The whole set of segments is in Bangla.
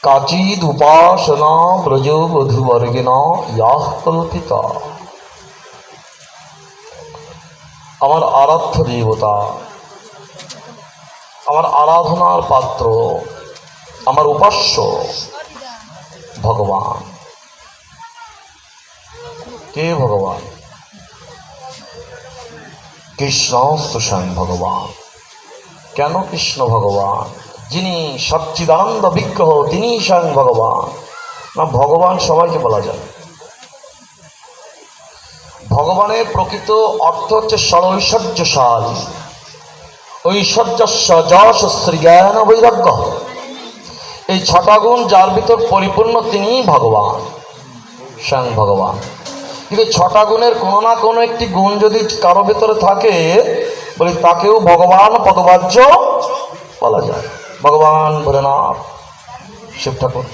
কাচিদ উপাসনা ব্রজ বধূবর্গেণ ইয়াহ কল্পিতা। আমার আরাধ্য দেবতা, আমার আরাধনার পাত্র, আমার উপাস্য ভগবান। কে ভগবান? কৃষ্ণ স্বয়ং ভগবান। কেন কৃষ্ণ ভগবান? যিনি সচ্চিদানন্দ বিগ্রহ তিনি স্বয়ং ভগবান। না, ভগবান সবাইকে বলা যায়। ভগবানের প্রকৃত অর্থ হচ্ছে সরৈশ্বর্যশালী। ঐশ্বর্যস্য যশ শ্রী জ্ঞান বৈরাগ্য। এই ছটা গুণ যার ভিতর পরিপূর্ণ তিনিই ভগবান, স্বয়ং ভগবান। কিন্তু ছটা গুণের কোনো না কোনো একটি গুণ যদি কারো ভেতরে থাকে, বলি তাকেও ভগবান পদবাচ্য বলা যায়। ভগবান ভোলেনাথ শিব ঠাকুর,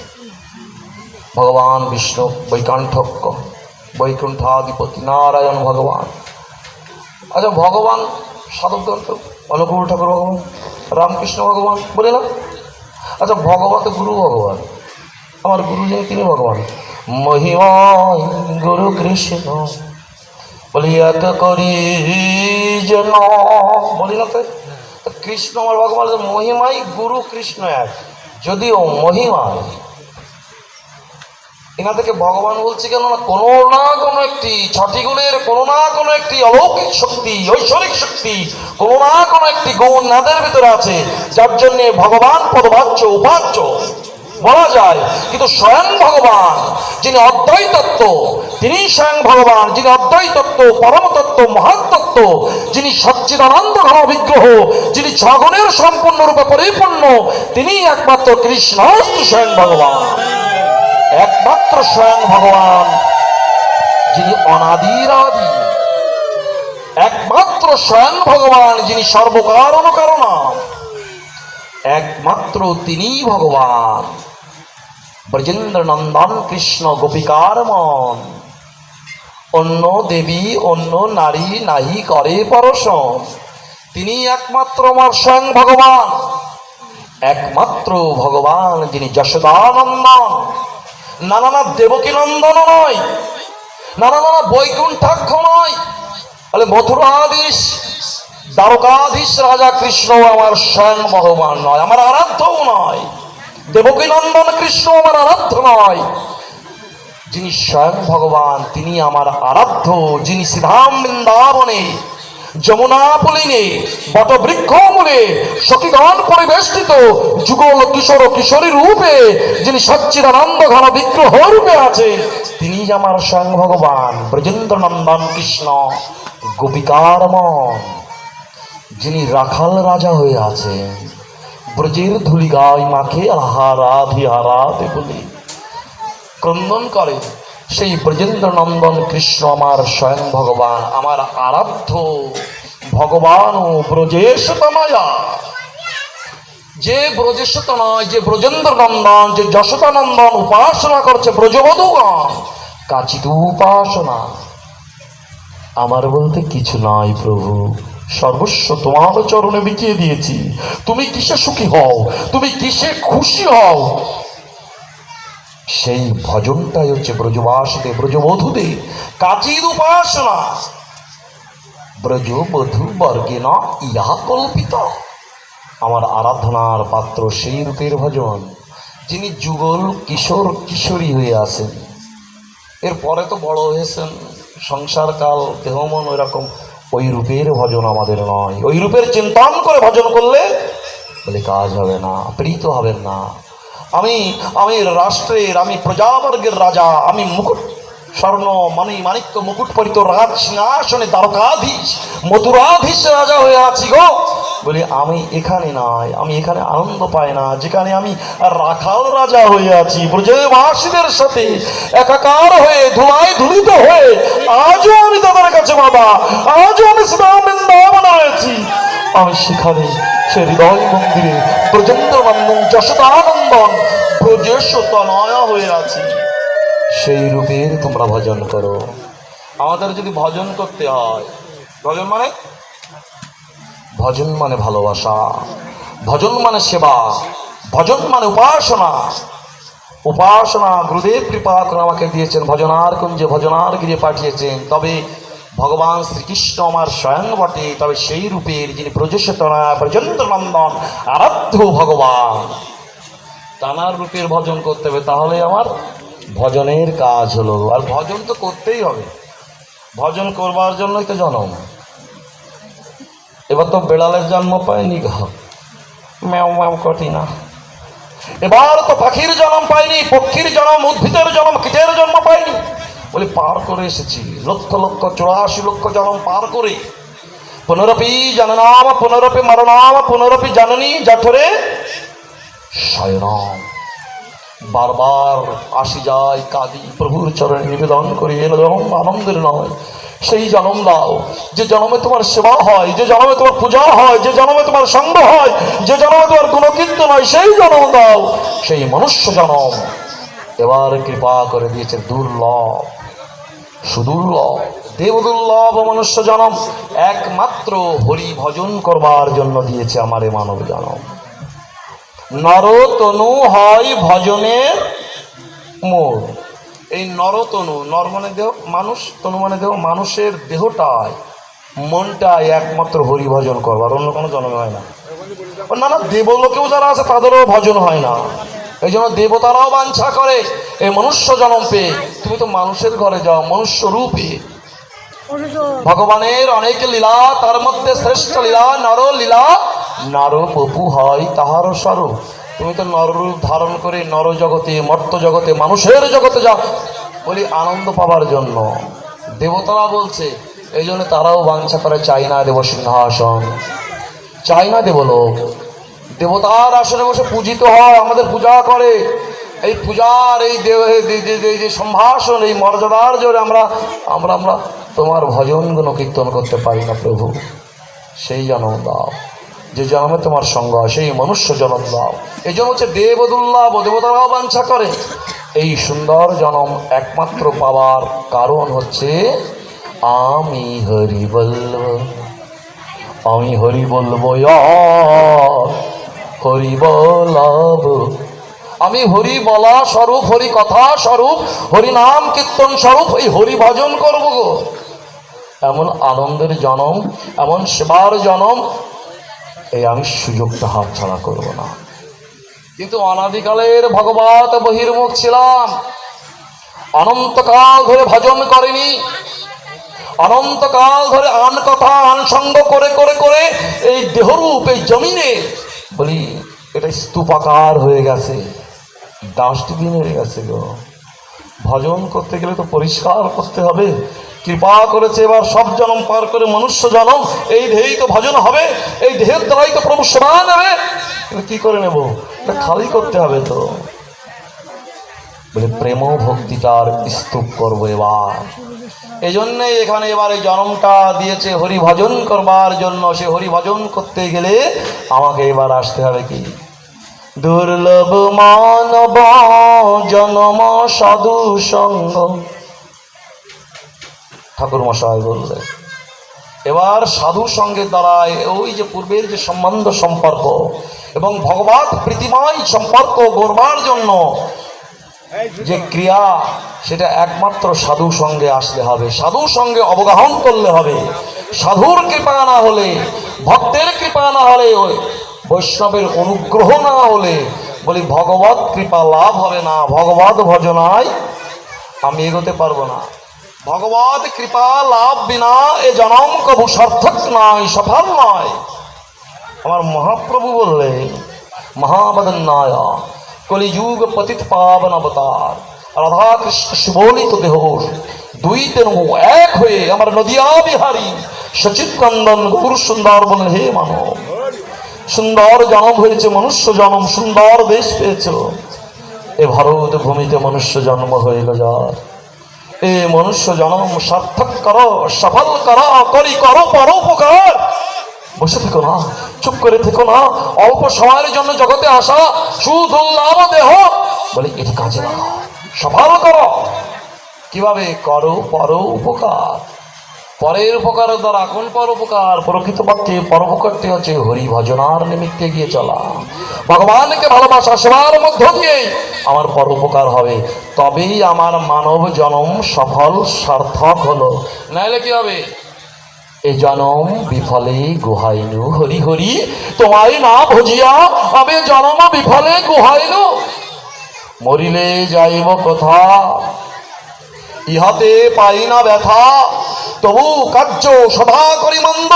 ভগবান বিষ্ণু বৈকাণ্ঠক্য বৈকুণ্ঠাধিপতি নারায়ণ ভগবান। আচ্ছা, ভগবান সাধকগণ তো অনুকূল ঠাকুর ভগবান, রামকৃষ্ণ ভগবান বলে না? আচ্ছা, ভগবান তো গুরু ভগবান, আমার গুরু যিনি তিনি ভগবান। মহিময় গুরু কৃষ্ণ বলি এত করি যেন, বলি না? তো কৃষ্ণ আমার ভগবান, মহিমাই গুরু কৃষ্ণ এক। যদিও মহিমায় এখান থেকে ভগবান বলছি কেন না, কোনো না কোনো একটি ছটি গুণের কোনো না কোনো একটি অলৌকিক শক্তি, ঐশ্বরিক শক্তি, কোনো না কোনো একটি গুণ নাদের ভিতরে আছে, যার জন্যে ভগবান পদবাচ্য উপাচ্য বলা যায়। কিন্তু স্বয়ং ভগবান যিনি অদ্বৈত তত্ত্ব, তিনি স্বয়ং ভগবান যিনি অদ্বৈত তত্ত্ব, পরম তত্ত্ব, মহান তত্ত্ব, যিনি সচ্চিদানন্দ ঘন বিগ্রহ, যিনি ছগুণের সম্পূর্ণরূপে পরিপূর্ণ, তিনি একমাত্র কৃষ্ণ স্বয়ং ভগবান। একমাত্র স্বয়ং ভগবান যিনি অনাদির আদি, একমাত্র স্বয়ং ভগবান যিনি সর্বকারণ কারণা, একমাত্র তিনিই ভগবান ব্রজেন্দ্র নন্দন কৃষ্ণ গোপিকার মন। অন্য দেবী অন্য নারী নাহি করে পরশন। তিনি একমাত্র আমার স্বয়ং ভগবান, একমাত্র ভগবান যিনি যশোদানন্দন। না না না, দেবকী নন্দন নয়, না না না, বৈকুণ্ঠাক্ষ নয়, বলে মথুরাধীশ দ্বারকাধীশ রাজা কৃষ্ণ আমার স্বয়ং ভগবান নয়, আমার আরাধ্যও নয়। দেবকী নন্দন কৃষ্ণ আমার আরাধ্য নয়। যিনি স্বয়ং ভগবান তিনি আমার আরাধ্য, যিনি শ্রীধাম বৃন্দাবনে যমুনা পুলিনে বটবৃক্ষ মূলে সখীগণ পরিবেষ্টিত যুগল কিশোর কিশোরী রূপে যিনি সচ্চিদানন্দ ঘন বিগ্রহ রূপে আছে, তিনি আমার স্বয়ং ভগবান ব্রজেন্দ্র নন্দন কৃষ্ণ গোপিকার মন। যিনি রাখাল রাজা হয়ে আছেন, ব্রজের ধুলি গায় মাখে আহারাধি হারাতে বলে ক্রন্দন করে, সেই ব্রজেন্দ্র নন্দন কৃষ্ণ আমার স্বয়ং ভগবান, আমার আরাধ্য ভগবান ও ব্রজেশতনয়া। যে ব্রজেশত নয়, যে ব্রজেন্দ্র নন্দন, যে যশোদানন্দন উপাসনা করছে ব্রজবধূগণ, কাচিত উপাসনা। আমার বলতে কিছু নাই প্রভু, সর্বস্ব তোমার চরণে বিকিয়ে দিয়েছি। তুমি কিসে সুখী হও, তুমি কিসে খুশি হও, সেই ভজনটাই হচ্ছে ব্রজবাসীদের ব্রজবধূদের কাচিদ উপাসনা। ব্রজবধূ বর্গেণ ইহা কল্পিত। আমার আরাধনার পাত্র সেই রূপের ভজন যিনি যুগল কিশোর কিশোরী হয়ে আছেন। এরপরে তো বড় হয়েছেন, সংসারকাল দেহমন ওই রকম, ওই রূপের ভজন আমাদের নয়। ওই রূপের চিন্তন করে ভজন করলে বলে কাজ হবে না, প্রীত হবেন না। আমি রাষ্ট্রের, আমি প্রজাবর্গের রাজা, আমি মুকুট স্বর্ণ মাণিক্য মুকুট পরিত রাজ সিংহাসনে দ্বারকাধীশ মথুরাধীশ রাজা হয়ে আছি গো। বলি আমি এখানে নাই, আমি এখানে আনন্দ পাই না, যেখানে আমি রাখাল রাজা হয়ে আছি ব্রজবাসীদের সাথে একাকার হয়ে ধুলায় ধুলিত হয়ে। আজও আমি তাদের কাছে বাবা, আজও আমি শ্রীরাম বৃন্দাবনে রয়েছি। আমি সেখানে সে হৃদয় মন্দিরে ব্রজেন্দ্র নন্দন যশোদানন্দন ব্রজেশতনয়া হয়ে আছি। সেই রূপের তোমরা ভজন করো। আমাদের যদি ভজন করতে হয়, ভজন মানে ভালোবাসা, ভজন মানে সেবা, ভজন মানে উপাসনা। উপাসনা গুরুদেব কৃপা করে আমাকে দিয়েছেন, ভজনার কুঞ্জে ভজনার গিরে পাঠিয়েছেন। তবে ভগবান শ্রীকৃষ্ণ আমার স্বয়ং বটে, তবে সেই রূপের যিনি ব্রজেশ্বতনা ব্রজেন্দ্র নন্দন আরাধ্য ভগবান, তানার রূপের ভজন করতে হবে, তাহলে আমার ভজনের কাজ হলো। আর ভজন তো করতেই হবে, ভজন করবার জন্যই তো জন্ম। এবার তো বেড়ালের জন্ম পায়নি, ম্যাও ম্যাও কটি না। এবার তো পাখির জন্ম পাইনি, পক্ষীর জন্ম, উদ্ভিদের জন্ম, কীটের জন্ম পাইনি, বলে পার করে এসেছি লক্ষ লক্ষ 84 লক্ষ জন্ম পার করে। পুনরপি জননাম পুনরপি মরণাম পুনরপি জননী জঠরে শয়নম। বারবার আসি যাই, কাঁদি, প্রভুর চরণে নিবেদন করি, এরকম আনন্দের নয়। সেই জন্ম দাও যে জন্মে তোমার সেবা হয়, যে জন্মে তোমার পূজা হয়, যে জন্মে তোমার সঙ্গ হয়, যে জন্মে তোমার গুণকীর্তন হয়, সেই জন্ম দাও, সেই মনুষ্য জন্ম। এবার কৃপা করে দিয়েছে দুর্লভ, সুদুর্লভ, দেবদুর্লভ মনুষ্য জন্ম, একমাত্র হরি ভজন করবার জন্য দিয়েছে আমার এই মানব জন্ম। নরতনু হয় ভজনের মোর। এই নরতনু, নর মানে দেহ, মানুষ, তনু মানে দেহ, মানুষের দেহটাই মনটাই একমাত্র হরি ভজন করবার, অন্য কোনো জন্ম হয় না। না না, দেবলোকেও যারা আছে তাদেরও ভজন হয় না। এই জন্য দেবতারাও বাঞ্ছা করে এই মনুষ্য জন্ম পেয়ে, তুমি তো মানুষের ঘরে যাও মনুষ্য রূপে। ভগবানের অনেক লীলা, তার মধ্যে শ্রেষ্ঠ লীলা নরলীলা। নর পপু হয় তাহার স্বরূপ। তুমি তো নররূপ ধারণ করে নর জগতে, মর্ত জগতে, মানুষের জগতে যাও, বলি আনন্দ পাবার জন্য। দেবতারা বলছে, এই জন্য তারাও বাঞ্ছা করে, চাই না দেব সিংহাসন, চাই না দেবলোক। দেবতার আসনে বসে পূজিত হয়, আমাদের পূজা করে। এই পূজার এই যে সম্ভাষণ, এই মর্যাদার জোরে আমরা আমরা আমরা তোমার ভজন গুণ কীর্তন করতে পারি না প্রভু। সেই জন্ম দাও, যে জন্মে তোমার সঙ্গ, সেই মনুষ্য জন্ম দাও। এই জন্য হচ্ছে দেবদুর্লভ, দেবতারাও বাঞ্ছা করে। এই সুন্দর জন্ম একমাত্র পাওয়ার কারণ হচ্ছে আমি হরি বলব, আমি হরি বলবো, হরি বলব। আমি হরি বলা স্বরূপ, হরি কথা স্বরূপ, হরি নাম কীর্তন স্বরূপ, এই হরি ভজন করব গো। এমন আনন্দের জনম, এমন সেবার জনম, এই আমি সুযোগটা হাত ছাড়া করব না। কিন্তু অনাদিকালের ভগবত বহির্মুখ ছিলাম, অনন্তকাল ধরে ভজন করেনি, অনন্তকাল ধরে আন কথা আন সঙ্গ করে করে করে এই দেহরূপ, এই জমিনে বলি এটা স্তূপাকার হয়ে গেছে, ডাস্টবিন হয়ে গেছে গো। ভজন করতে গেলে তো পরিষ্কার করতে হবে। কৃপা করেছে এবার সব জন্ম পার করে মনুষ্য জন্ম, এই দেহেই তো ভজন হবে, এই দেহের দ্বারাই তো প্রভু সেবা নেবে। কি করে নেব? খালি করতে হবে তো। বলে প্রেম ভক্তিটার স্তূপ করবো এবার। এই জন্যই এখানে এবার এই জন্মটা দিয়েছে হরি ভজন করবার জন্য। সে হরি ভজন করতে গেলে আমাকে এবার আসতে হবে কি? দুর্লভ মানব জন্ম সাধু সঙ্গ, ঠাকুর মশাই বললে। এবার সাধু সঙ্গের দ্বারায় ওই যে পূর্বের যে সম্বন্ধ সম্পর্ক এবং ভগবত প্রীতিময় সম্পর্ক গড়বার জন্য যে ক্রিয়া, সেটা একমাত্র সাধু সঙ্গে আসলে হবে, সাধু সঙ্গে অবগাহন করলে হবে। সাধুর কৃপা না হলে, ভক্তের কৃপা না হলে, বৈষ্ণবের অনুগ্রহ না হলে বলি ভগবত কৃপা লাভ হবে না। ভগবত ভজনায় আমি এগোতে পারবো না। ভগবত কৃপা লাভ বিনা এ জনম কবু সার্থক নয়, সফল নয়। আমার মহাপ্রভু বললে মহাবদন্নায় কলিযুগ পতিত পাবন অবতার রাধা কৃষ্ণ শিবলিত দেহ, দুই তেন এক হয়ে আমার নদিয়া বিহারী সচিৎকন্দন গৌর সুন্দর বললেন, হে মানব, সুন্দর জন্ম হয়েছে মনুষ্য জন্ম, সুন্দর দেশ পেয়েছ। এ ভারত ভূমিতে মনুষ্য জন্ম হইল যার, এ মনুষ্য জন্ম সার্থক করো, সফল করো, করি করো পরোপকার। বসে থেকো না, চুপ করে থেকো না। অল্প সময়ের জন্য জগতে আসা সুদুর্লভ দেহ, বলে এটি কাজে লাগাও, সফল করো। কিভাবে? করো পর উপকার। পরের উপকারের দ্বারা কোন পরোপকার? প্রকৃতপক্ষে পরোপকারটি হচ্ছে হরি ভজনার নিমিত্তে গিয়ে চলা, ভগবানকে ভালোবাসা, সেবার মধ্য দিয়ে আমার পরোপকার হবে, তবেই আমার মানব জন্ম সফল সার্থক হলো। নাইলে কি হবে? এ জনম বিফলে গুহাইনু হরি হরি, তোমায় না ভজিয়া আমি জনম বিফলে গুহাইনু। মরিলে যাইব কোথা, ইহাতে পাই না ব্যথা, তবু কার্য সদা করি মন্দ।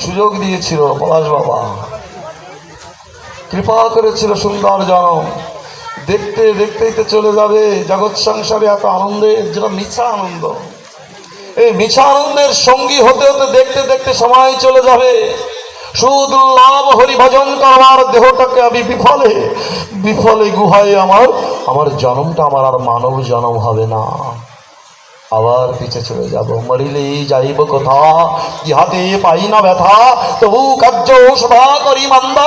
সুযোগ দিয়েছিল পলাশ বাবা, কৃপা করেছিল, সুন্দর জনম। দেখতে দেখতেই তো চলে যাবে। জগৎ সংসারে এত আনন্দের, যেটা মিছা আনন্দ, এই মিছা আনন্দের সঙ্গী হতে হতে দেখতে দেখতে সময় চলে যাবে। সুদুর্লভ হরি ভজন করবার দেহটাকে আমি বিফলে বিফলে গুহায় আমার জন্মটা আমার আর মানব জন্ম হবে না, আবার পিছে চলে যাব। মরিলে যাইব কোথা, ইহাতে পাই না ব্যথা, তবু কার্য সদা করি মন্দ।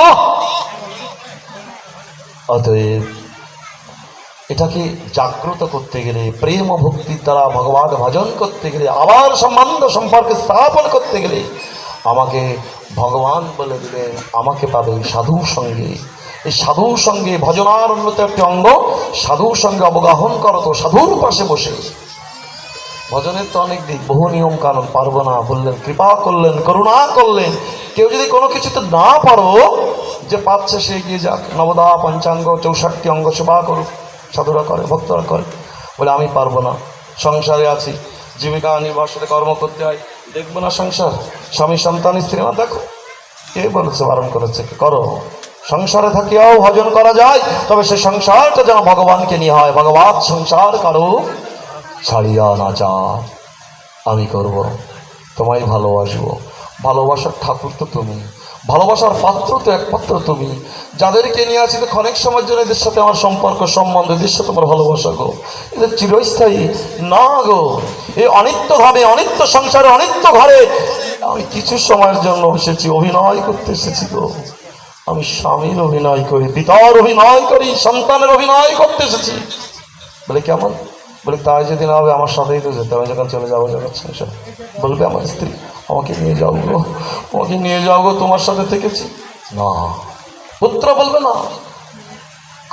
অতএব এটাকে জাগ্রত করতে গেলে, প্রেম ও ভক্তির দ্বারা ভগবান ভজন করতে গেলে, আবার সম্বন্ধ সম্পর্কে স্থাপন করতে গেলে আমাকে ভগবান বলে দিলেন আমাকে পাবে সাধুর সঙ্গে। এই সাধুর সঙ্গে ভজনার উন্নত একটি অঙ্গ, সাধুর সঙ্গে অবগাহন করো তো সাধুর পাশে বসে। ভজনের তো অনেক দিক, বহু নিয়ম কানুন, পারবো না বললেন, কৃপা করলেন, করুণা করলেন। কেউ যদি কোনো কিছুতে না পারো, যে পাচ্ছে সে এগিয়ে যাক, নবদা পঞ্চাঙ্গ 64 অঙ্গ সেবা করুক, সাধুরা করে, ভক্তরা করে। বলে আমি পারবো না, সংসারে আছি, জীবিকা নির্বাসনে কর্ম করতে হয়, দেখবো না সংসার, স্বামী সন্তান স্ত্রী না, দেখো কে বলেছে, বারণ করেছে, করো। সংসারে থাকিয়াও ভজন করা যায়, তবে সে সংসারটা যেন ভগবানকে নিয়ে হয়। ভগবান সংসার কারো ছাড়িয়া না যা, আমি করব, তোমায় ভালোবাসবো। ভালোবাসার ঠাকুর তো তুমি, ভালোবাসার পাত্র তো একমাত্র তুমি। যাদেরকে নিয়ে আছি তো অনেক সময়ের জন্য এদের সাথে আমার সম্পর্ক সম্বন্ধ, এদের সাথে আমার ভালোবাসা গো, এদের চিরস্থায়ী না গো। এই অনিত্য ধামে, অনিত্য সংসারে, অনিত্য ঘরে আমি কিছু সময়ের জন্য এসেছি, অভিনয় করতে এসেছি গো। আমি স্বামীর অভিনয় করি, পিতার অভিনয় করি, সন্তানের অভিনয় করতে এসেছি। বলে কেমন? বলে তাই যদি না হবে আমার সাথেই তো যেতে হবে, যখন চলে যাবো জগৎ সংসার। বলবে আমার স্ত্রী আমাকে নিয়ে যাও গো, আমাকে নিয়ে যাও গো, তোমার সাথে থেকেছি না। পুত্র বলবে না,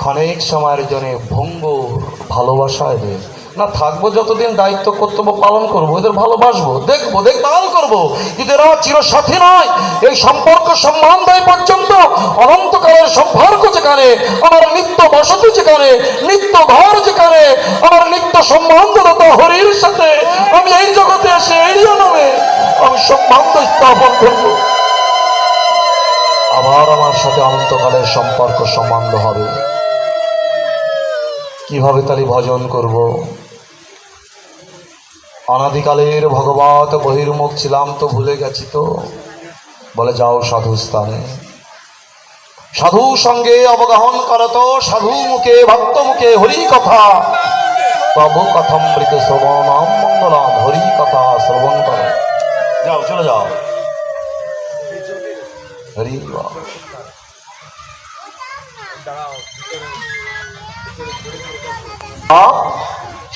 ক্ষণিক সময়ের জন্য ভঙ্গ ভালোবাসা এদের না, থাকবো যতদিন দায়িত্ব কর্তব্য পালন করবো, এদের ভালোবাসবো, দেখবো, দেখভাল করবো, কিন্তু এরা চিরসাথী নয়। এই সম্পর্ক সম্বন্ধ পর্যন্ত অনন্তকালের সম্পর্ক যেখানে, আমার নিত্য বসতি যেখানে, নিত্য ঘর যেখানে, আমার নিত্য সম্বন্ধরত হরির সাথে আমি এই জগতে এসে এই জন্মে আমি সম্বন্ধ স্থাপন করবো, আবার আমার সাথে অনন্তকালের সম্পর্ক সম্বন্ধ হবে। কিভাবে তাহলে ভজন করব? অনাদিকালের ভগবত বহির্মুখ ছিলাম তো ভুলে গেছি তো। বলে যাও সাধু স্থানে, সাধু সঙ্গে অবগাহন করত, সাধু মুখে ভক্ত মুখে হরি কথা, তবু কথামৃত শ্রবণাম মঙ্গলাম, হরি কথা শ্রবণ করো। যাও, চলে যাও। হরি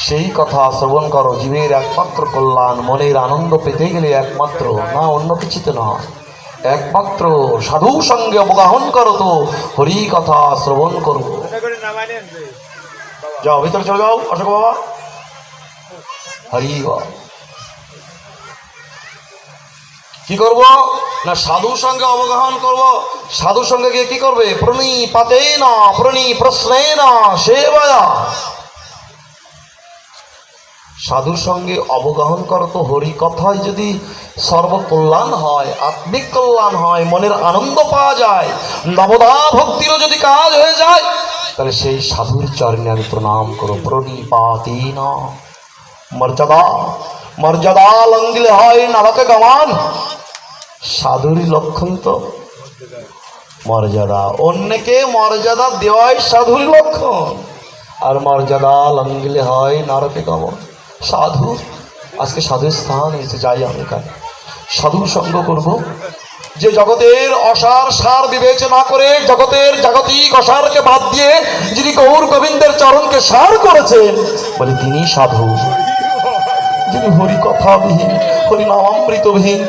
সেই কথা শ্রবণ করো। জীবের একমাত্র কল্যাণ, মনের আনন্দ পেতে গেলে একমাত্র না, অন্য কিছুতে নয়, একমাত্র সাধু সঙ্গে অবগাহন করো তো হরি কথা শ্রবণ করো। যাও ভিতরে চলে যাও, অশোক বাবা। হরি কি করব না, সাধু সঙ্গে অবগাহন করব। সাধু সঙ্গে গিয়ে কি করবে? প্রণিপাতে না প্রশ্নে না সেবায়া। সাধুর সঙ্গে অবগাহন করো তো হরি কথায় যদি সর্বকল্যাণ হয়, আত্মিক কল্যাণ হয়, মনের আনন্দ পাওয়া যায়, নবদা ভক্তিরও যদি কাজ হয়ে যায়, তাহলে সেই সাধুর চরণে আমি প্রণাম করো। প্রণিপাতে না মর্যাদা, মর্যাদা লঙ্ঘিলে হয় নারকে গমান। সাধুরই লক্ষণ তো মর্যাদা, অন্যকে মর্যাদা দেওয়াই সাধুর লক্ষণ, আর মর্যাদা লঙ্ঘিলে হয় নারকে গমন। সাধু আজকে সাধুর স্থান এসে যাই আমি, কাজ সাধুর সঙ্গ করব। যে জগতের অসার সার বিবেচনা করে, জগতের জাগতিক অসারকে বাদ দিয়ে যিনি গৌর গোবিন্দের চরণকে সার করেছেন, বলে তিনি সাধু। যিনি হরি কথাবিহীন, হরি নামামৃতবিহীন,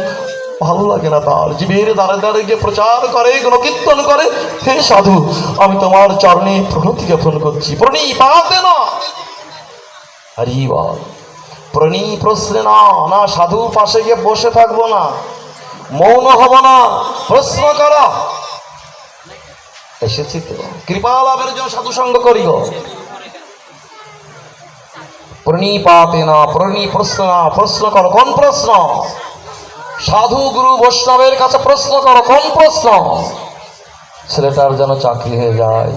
ভালো লাগে না তার। জীবের দ্বারে দ্বারে গিয়ে প্রচার করে, গুণকীর্তন করে। হে সাধু, আমি তোমার চরণে প্রণতি জ্ঞাপন করছি। প্রণিপাতে না হরি বল, প্রশ্নে না, না সাধু পাশে গিয়ে বসে থাকবো না, মৌন হব না, প্রশ্ন করা। এসেছি তো কৃপা লাভের জন্য সাধু সঙ্গ করি গো। প্রণিপাতে না, প্রশ্ন না, প্রশ্ন করো। কোন প্রশ্ন? সাধু গুরু বৈষ্ণবের কাছে প্রশ্ন করো। কোন প্রশ্ন? ছেলেটার যেন চাকরি হয়ে যায়,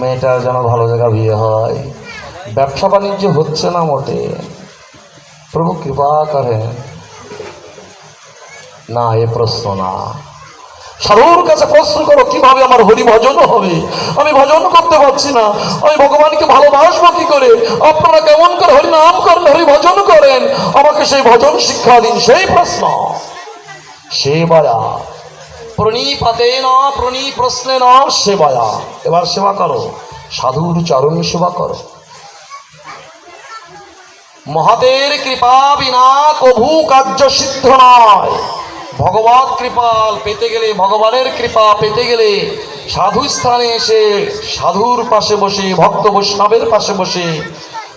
মেয়েটার যেন ভালো জায়গা বিয়ে হয়, ব্যবসা বাণিজ্য হচ্ছে না মোটে, প্রভু কৃপা করেন। না, এ প্রশ্ন না। সাধুর কাছে প্রশ্ন করো, কিভাবে আমার হরি ভজন হবে? আমি ভজন করতে পারছি না, আমি ভগবানকে ভালোবাসবো কি করে? আপনারা কেমন করে হরি নাম করেন, হরি ভজন করেন, আমাকে সেই ভজন শিক্ষা দিন। সেই প্রশ্ন। সেবায়া প্রণিপাতে না, প্রশ্নে না, সেবায়া। এবার সেবা করো, সাধুর চরণ সেবা করো। মহাতের কৃপা বিনা কভু কার্য সিদ্ধ নয়। ভগবত কৃপা পেতে গেলে, ভগবানের কৃপা পেতে গেলে সাধু স্থানে এসে সাধুর পাশে বসে, ভক্ত বৈষ্ণবের পাশে বসে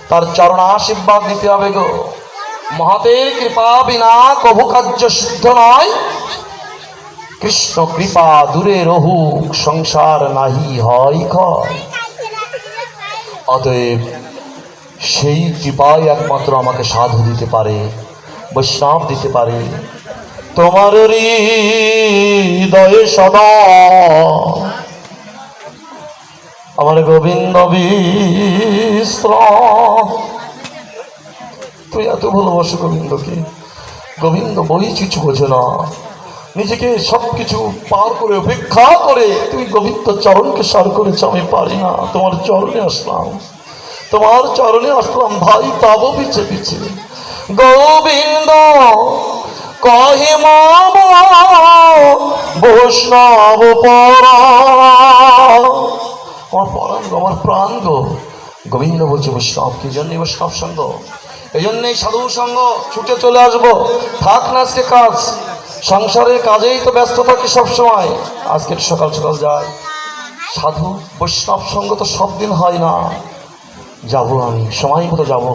তার চরণ আশীর্বাদ দিতে হবে গো। মহাতের কৃপা বিনা কভু কার্য সিদ্ধ নয়। কৃষ্ণ কৃপা দূরে রহুক, সংসার নাহি হয় ক্ষয়। অতএব সেই কৃপাই একমাত্র আমাকে সাধু দিতে পারে, বৈষ্ণব দিতে পারে। তোমার হৃদয়ে সদা আমার গোবিন্দ বিশ্রাম। তুই এত ভালোবাসো গোবিন্দকে। গোবিন্দ বই কিছু বোঝে না, নিজেকে সবকিছু পার করে উপেক্ষা করে তুই গোবিন্দ চরণকে সার করেছ। আমি পারি না, তোমার চরণে আসলাম, তোমার চরণে আসলাম ভাই, তাব পিছে পিছে। গোবিন্দ কহে মাম বৈষ্ণব পরাণ। আমার পরাণ গো, আমার প্রাণ গো। গোবিন্দ বলছে বৈষ্ণব, কি জন্য বৈষ্ণব সঙ্গ? এই জন্যই সাধু সঙ্গ ছুটে চলে আসবো। থাক না আজকে কাজ, সংসারের কাজেই তো ব্যস্ত থাকি সবসময়। আজকে সকাল সকাল যায়। সাধু বৈষ্ণব সঙ্গ তো সব দিন হয় না। যাবো, আমি সময় মতো যাবো,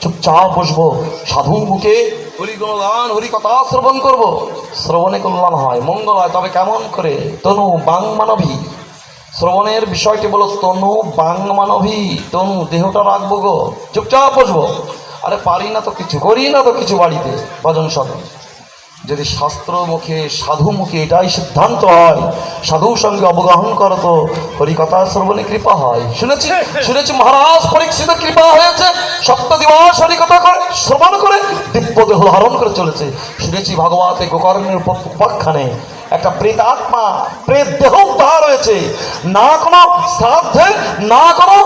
চুপচাপ বসবো, সাধু মুখে হরি গুণগান, হরি কথা শ্রবণ করবো। শ্রবণে কল্যাণ হয়, মঙ্গল হয়। তবে কেমন করে? তনু বাং মানবী। শ্রবণের বিষয়টি বলো তনু বাং মানবী। তনু দেহটা রাখবো গো, চুপচাপ বসবো। আরে পারি না তো কিছু, করি না তো কিছু বাড়িতে ভজন সাধন। যদি শাস্ত্র মুখে, সাধু মুখে এটাই সিদ্ধান্ত হয়, সাধু সঙ্গে অবগাহন করো তো হরিকথা শ্রবণে কৃপা হয়। শুনেছি মহারাজ পরীক্ষিত কৃপা হয়েছে, 7 দিবস হরিকথা করে শ্রবণ করে দিব্য দেহ ধারণ করে চলেছে। শুনেছি ভগবতে গোকর্ণের উপাখ্যানে একটা প্রেতাত্মা, প্রেত দেহ উদ্ধার হয়েছে। না কোনো শ্রাদ্ধে, না কোনো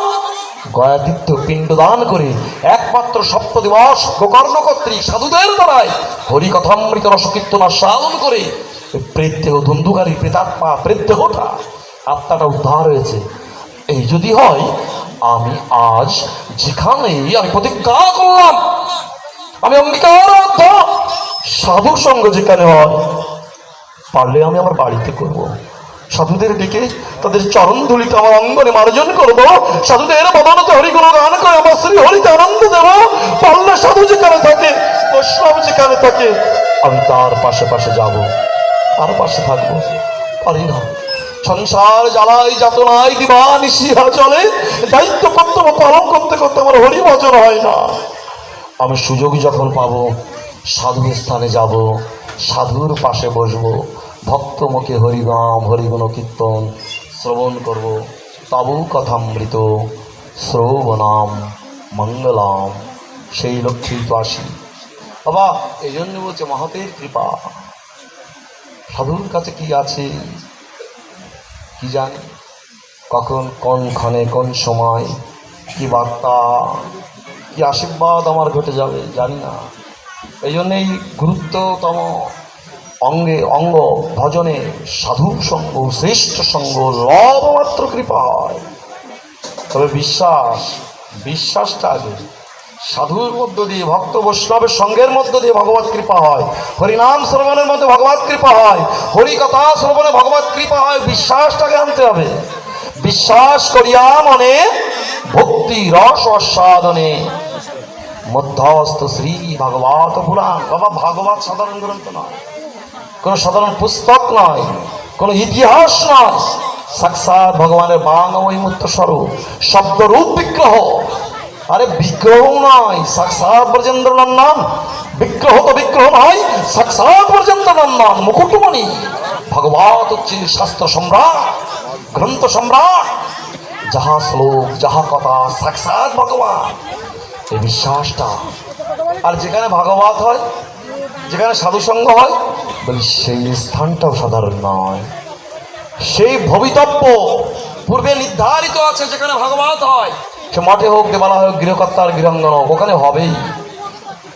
গয়াতীর্থ পিণ্ডদান করে একমাত্র 7 দিবস গোকর্ণ কর্তৃক সাধুদের দ্বারাই হরিকথামৃত রসকীর্তন আস্বাদন করে প্রেত দেহ, ধুন্ধুকারী প্রেতাত্মা, প্রেত দেহটা, আত্মাটা উদ্ধার হয়েছে। এই যদি হয়, আমি আজ যেখানেই আমি প্রতিজ্ঞা করলাম, আমি অঙ্গীকারবদ্ধ, সাধু সঙ্গ যেখানে হয় পারলে আমি আমার বাড়িতে করবো। সাধুদের ডেকে তাদের চরণ ধুলিতে আমার অঙ্গনে মার্জন করবো। সাধুদের বদনতে হরিগুণ গান করে আমার শ্রী হরিতে আনন্দ দেব। পারলে সাধু যেখানে থাকে, বৈষ্ণব যেখানে থাকে, আমি তার পাশে পাশে যাব, তার পাশে থাকবো। পারি না, সংসার জ্বালাই যাতনায় দিবা নিশিহা চলে, দায়িত্ব কর্তব্য পালন করতে করতে আমার হরি ভজন হয় না। আমি সুযোগ যখন পাবো সাধু স্থানে যাব, সাধুর পাশে বসবো, ভক্ত মুখে হরিনাম, হরিগুণ কীর্তন শ্রবণ করব। তাবু কথামৃত শ্রবণাম মঙ্গলাম। সেই লক্ষ্যেই তো আসি বাবা। এই জন্য বলছে মহাতের কৃপা। সাধুর কাছে কি আছে কি জানি, কখন কোনখানে কোন সময় কি বার্তা, কি আশীর্বাদ আমার ঘটে যাবে জানি না। এই জন্যেই গুরুত্বতম অঙ্গ ভজনে সাধু সঙ্গ, শ্রেষ্ঠ সঙ্গ, লবমাত্র কৃপা হয়। তবে বিশ্বাসটা আগে। সাধুর মধ্য দিয়ে, ভক্ত বৈষ্ণবের সঙ্গের মধ্য দিয়ে ভগবত কৃপা হয়। হরিনাম শ্রবণের মধ্যে ভগবত কৃপা হয়, হরিকথা শ্রবণে ভগবত কৃপা হয়। বিশ্বাসটাকে আনতে হবে। বিশ্বাস করিয়া মনে ভক্তি রস আস্বাদনে মধ্যস্থ শ্রী ভাগবত পুরাণ। বাবা, ভাগবত সাধারণ গ্রন্থ নয়, কোন সাধারণ পুস্তক নয়, কোন ইতিহাস নয়। সাক্ষাৎ ভগবানের বাঙ্গময় মূর্ত স্বরূপ, শব্দরূপ বিগ্রহ। আরে বিগ্রহ নয়, সাক্ষাৎ ব্রজেন্দ্র নন্দন। বিগ্রহ তো বিগ্রহ নয়, সাক্ষাৎ ব্রজেন্দ্র নন্দন মুকুটমণি। ভগবত হচ্ছে শাস্ত্র সম্রাট, গ্রন্থ সম্রাট। যাহা শ্লোক, যাহা কথা, সাক্ষাৎ ভগবান, এই বিশ্বাসটা। আর যেখানে ভাগবত হয়, যেখানে সাধুসঙ্গ হয়, বলি সেই স্থানটাও সাধারণ নয়। সেই ভবিতব্য পূর্বে নির্ধারিত আছে। যেখানে ভাগবত হয়, সে মঠে হোক, দেবালয় হোক, গৃহকর্তার গৃহাঙ্গন হোক, ওখানে হবেই,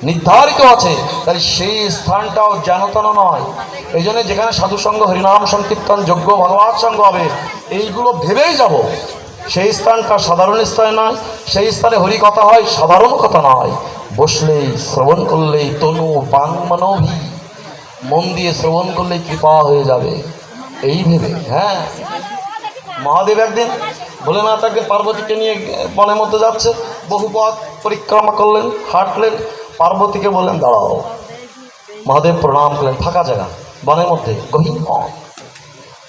নির্ধারিত আছে। তাই সেই স্থানটাও যেনতেন নয়। এই জন্য যেখানে সাধুসঙ্গ, হরিনাম সংকীর্তন, যজ্ঞ, ভগবত সঙ্গ হবে, এইগুলো ভেবেই যাব। সেই স্থানটা সাধারণ স্থানে নয়। সেই স্থানে হরি কথা হয়, সাধারণ কথা নয়। বসলেই, শ্রবণ করলেই তনু বাং মানবী, মন দিয়ে শ্রবণ করলেই কৃপা হয়ে যাবে, এই ভেবে। হ্যাঁ, মহাদেব একদিন ভোলেনাথ একদিন পার্বতীকে নিয়ে বনের মধ্যে যাচ্ছে, বহু পথ পরিক্রমা করলেন, হাঁটলেন। পার্বতীকে বললেন দাঁড়াও। মহাদেব প্রণাম করলেন, ফাঁকা জায়গা বনের মধ্যে, গহীন বন।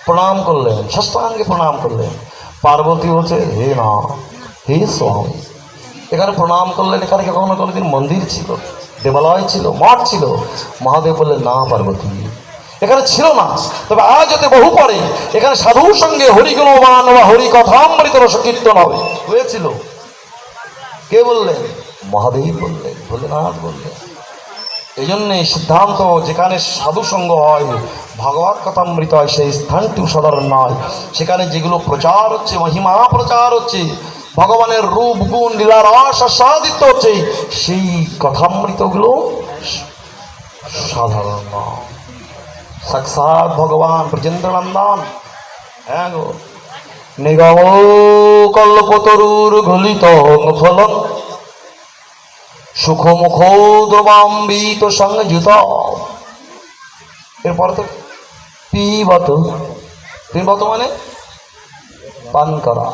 প্রণাম করলেন, ষষ্ঠাঙ্গে প্রণাম করলেন। পার্বতী বলছে, হে না, হে স্বামী। এখানে প্রণাম করলেন, এখানে কখনো কোনোদিন মন্দির ছিল, দেবালয় ছিল, মঠ ছিল? মহাদেব বললেন, না পার্বতী, এখানে ছিল না। তবে আজ হতে বহু পরে এখানে সাধুর সঙ্গে হরিগুণমান বা হরি কথামৃত রস কীর্তন হবে, হয়েছিল। কে বললেন? মহাদেব বললেন, ভোলেনাথ বললেন। এই জন্যে সিদ্ধান্ত, যেখানে সাধু সঙ্গ হয়, ভাগবত কথামৃত হয়, সেই স্থানটিও সাধারণ নয়। সেখানে যেগুলো প্রচার হচ্ছে, মহিমা প্রচার হচ্ছে, ভগবানের রূপ গুণ লীলা রস আস্বাদিত হচ্ছে, সেই কথামৃতগুলো সাধারণ নয়। সাক্ষাৎ ভগবান ব্রজেন্দ্র নন্দন। হ্যাঁ গো, নিগম কল্পতরুর গলিত ফলন সুখমুখ দ্রবাম্বিত সংযুত। এরপরে তো পিবত, পিবত মানে পান করা।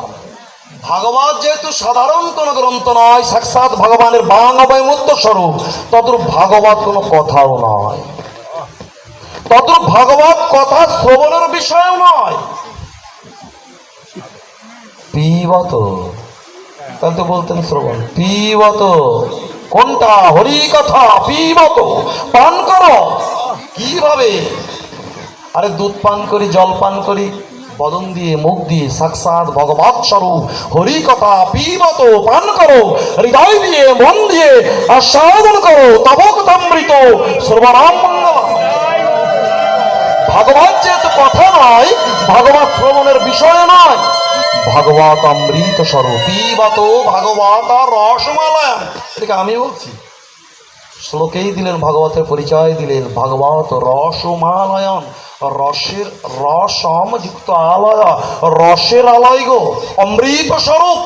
ভাগবত যেহেতু সাধারণ কোন গ্রন্থ নয়, সাক্ষাৎ ভগবানের বাঙ্গময় মূর্ত স্বরূপ, তদ্রূপ ভাগবত কোনো কথাও নয়, তদ্রূপ ভাগবত কথা শ্রবণের বিষয়ও নয়। পিবত, তাহলে তো বলতেন শ্রবণ। পিবত কোনটা? হরি কথা। পিবত পান করো। কিভাবে? আরে দুধ পান করি, জল পান করি, বদন দিয়ে, মুখ দিয়ে, সাক্ষাৎ ভগবত স্বরূপ হরি কথা পিবত পান করো, হৃদয় দিয়ে, মন দিয়ে আস্বাদন করো। তব কথামৃত সর্বনাম মঙ্গল। ভাগবত যেহেতু কথা নয়, ভাগবত শ্রবণের বিষয় নয়, ভাগবত অমৃত স্বরূপ। পিবত ভাগবত রসমালয়। এটাকে আমি বলছি, শ্লোকেই দিলেন, ভাগবতের পরিচয় দিলেন। ভাগবত রসমালয়ন, রসের রসম যুক্ত আলয়, রসের আলয় গো, অমৃত স্বরূপ।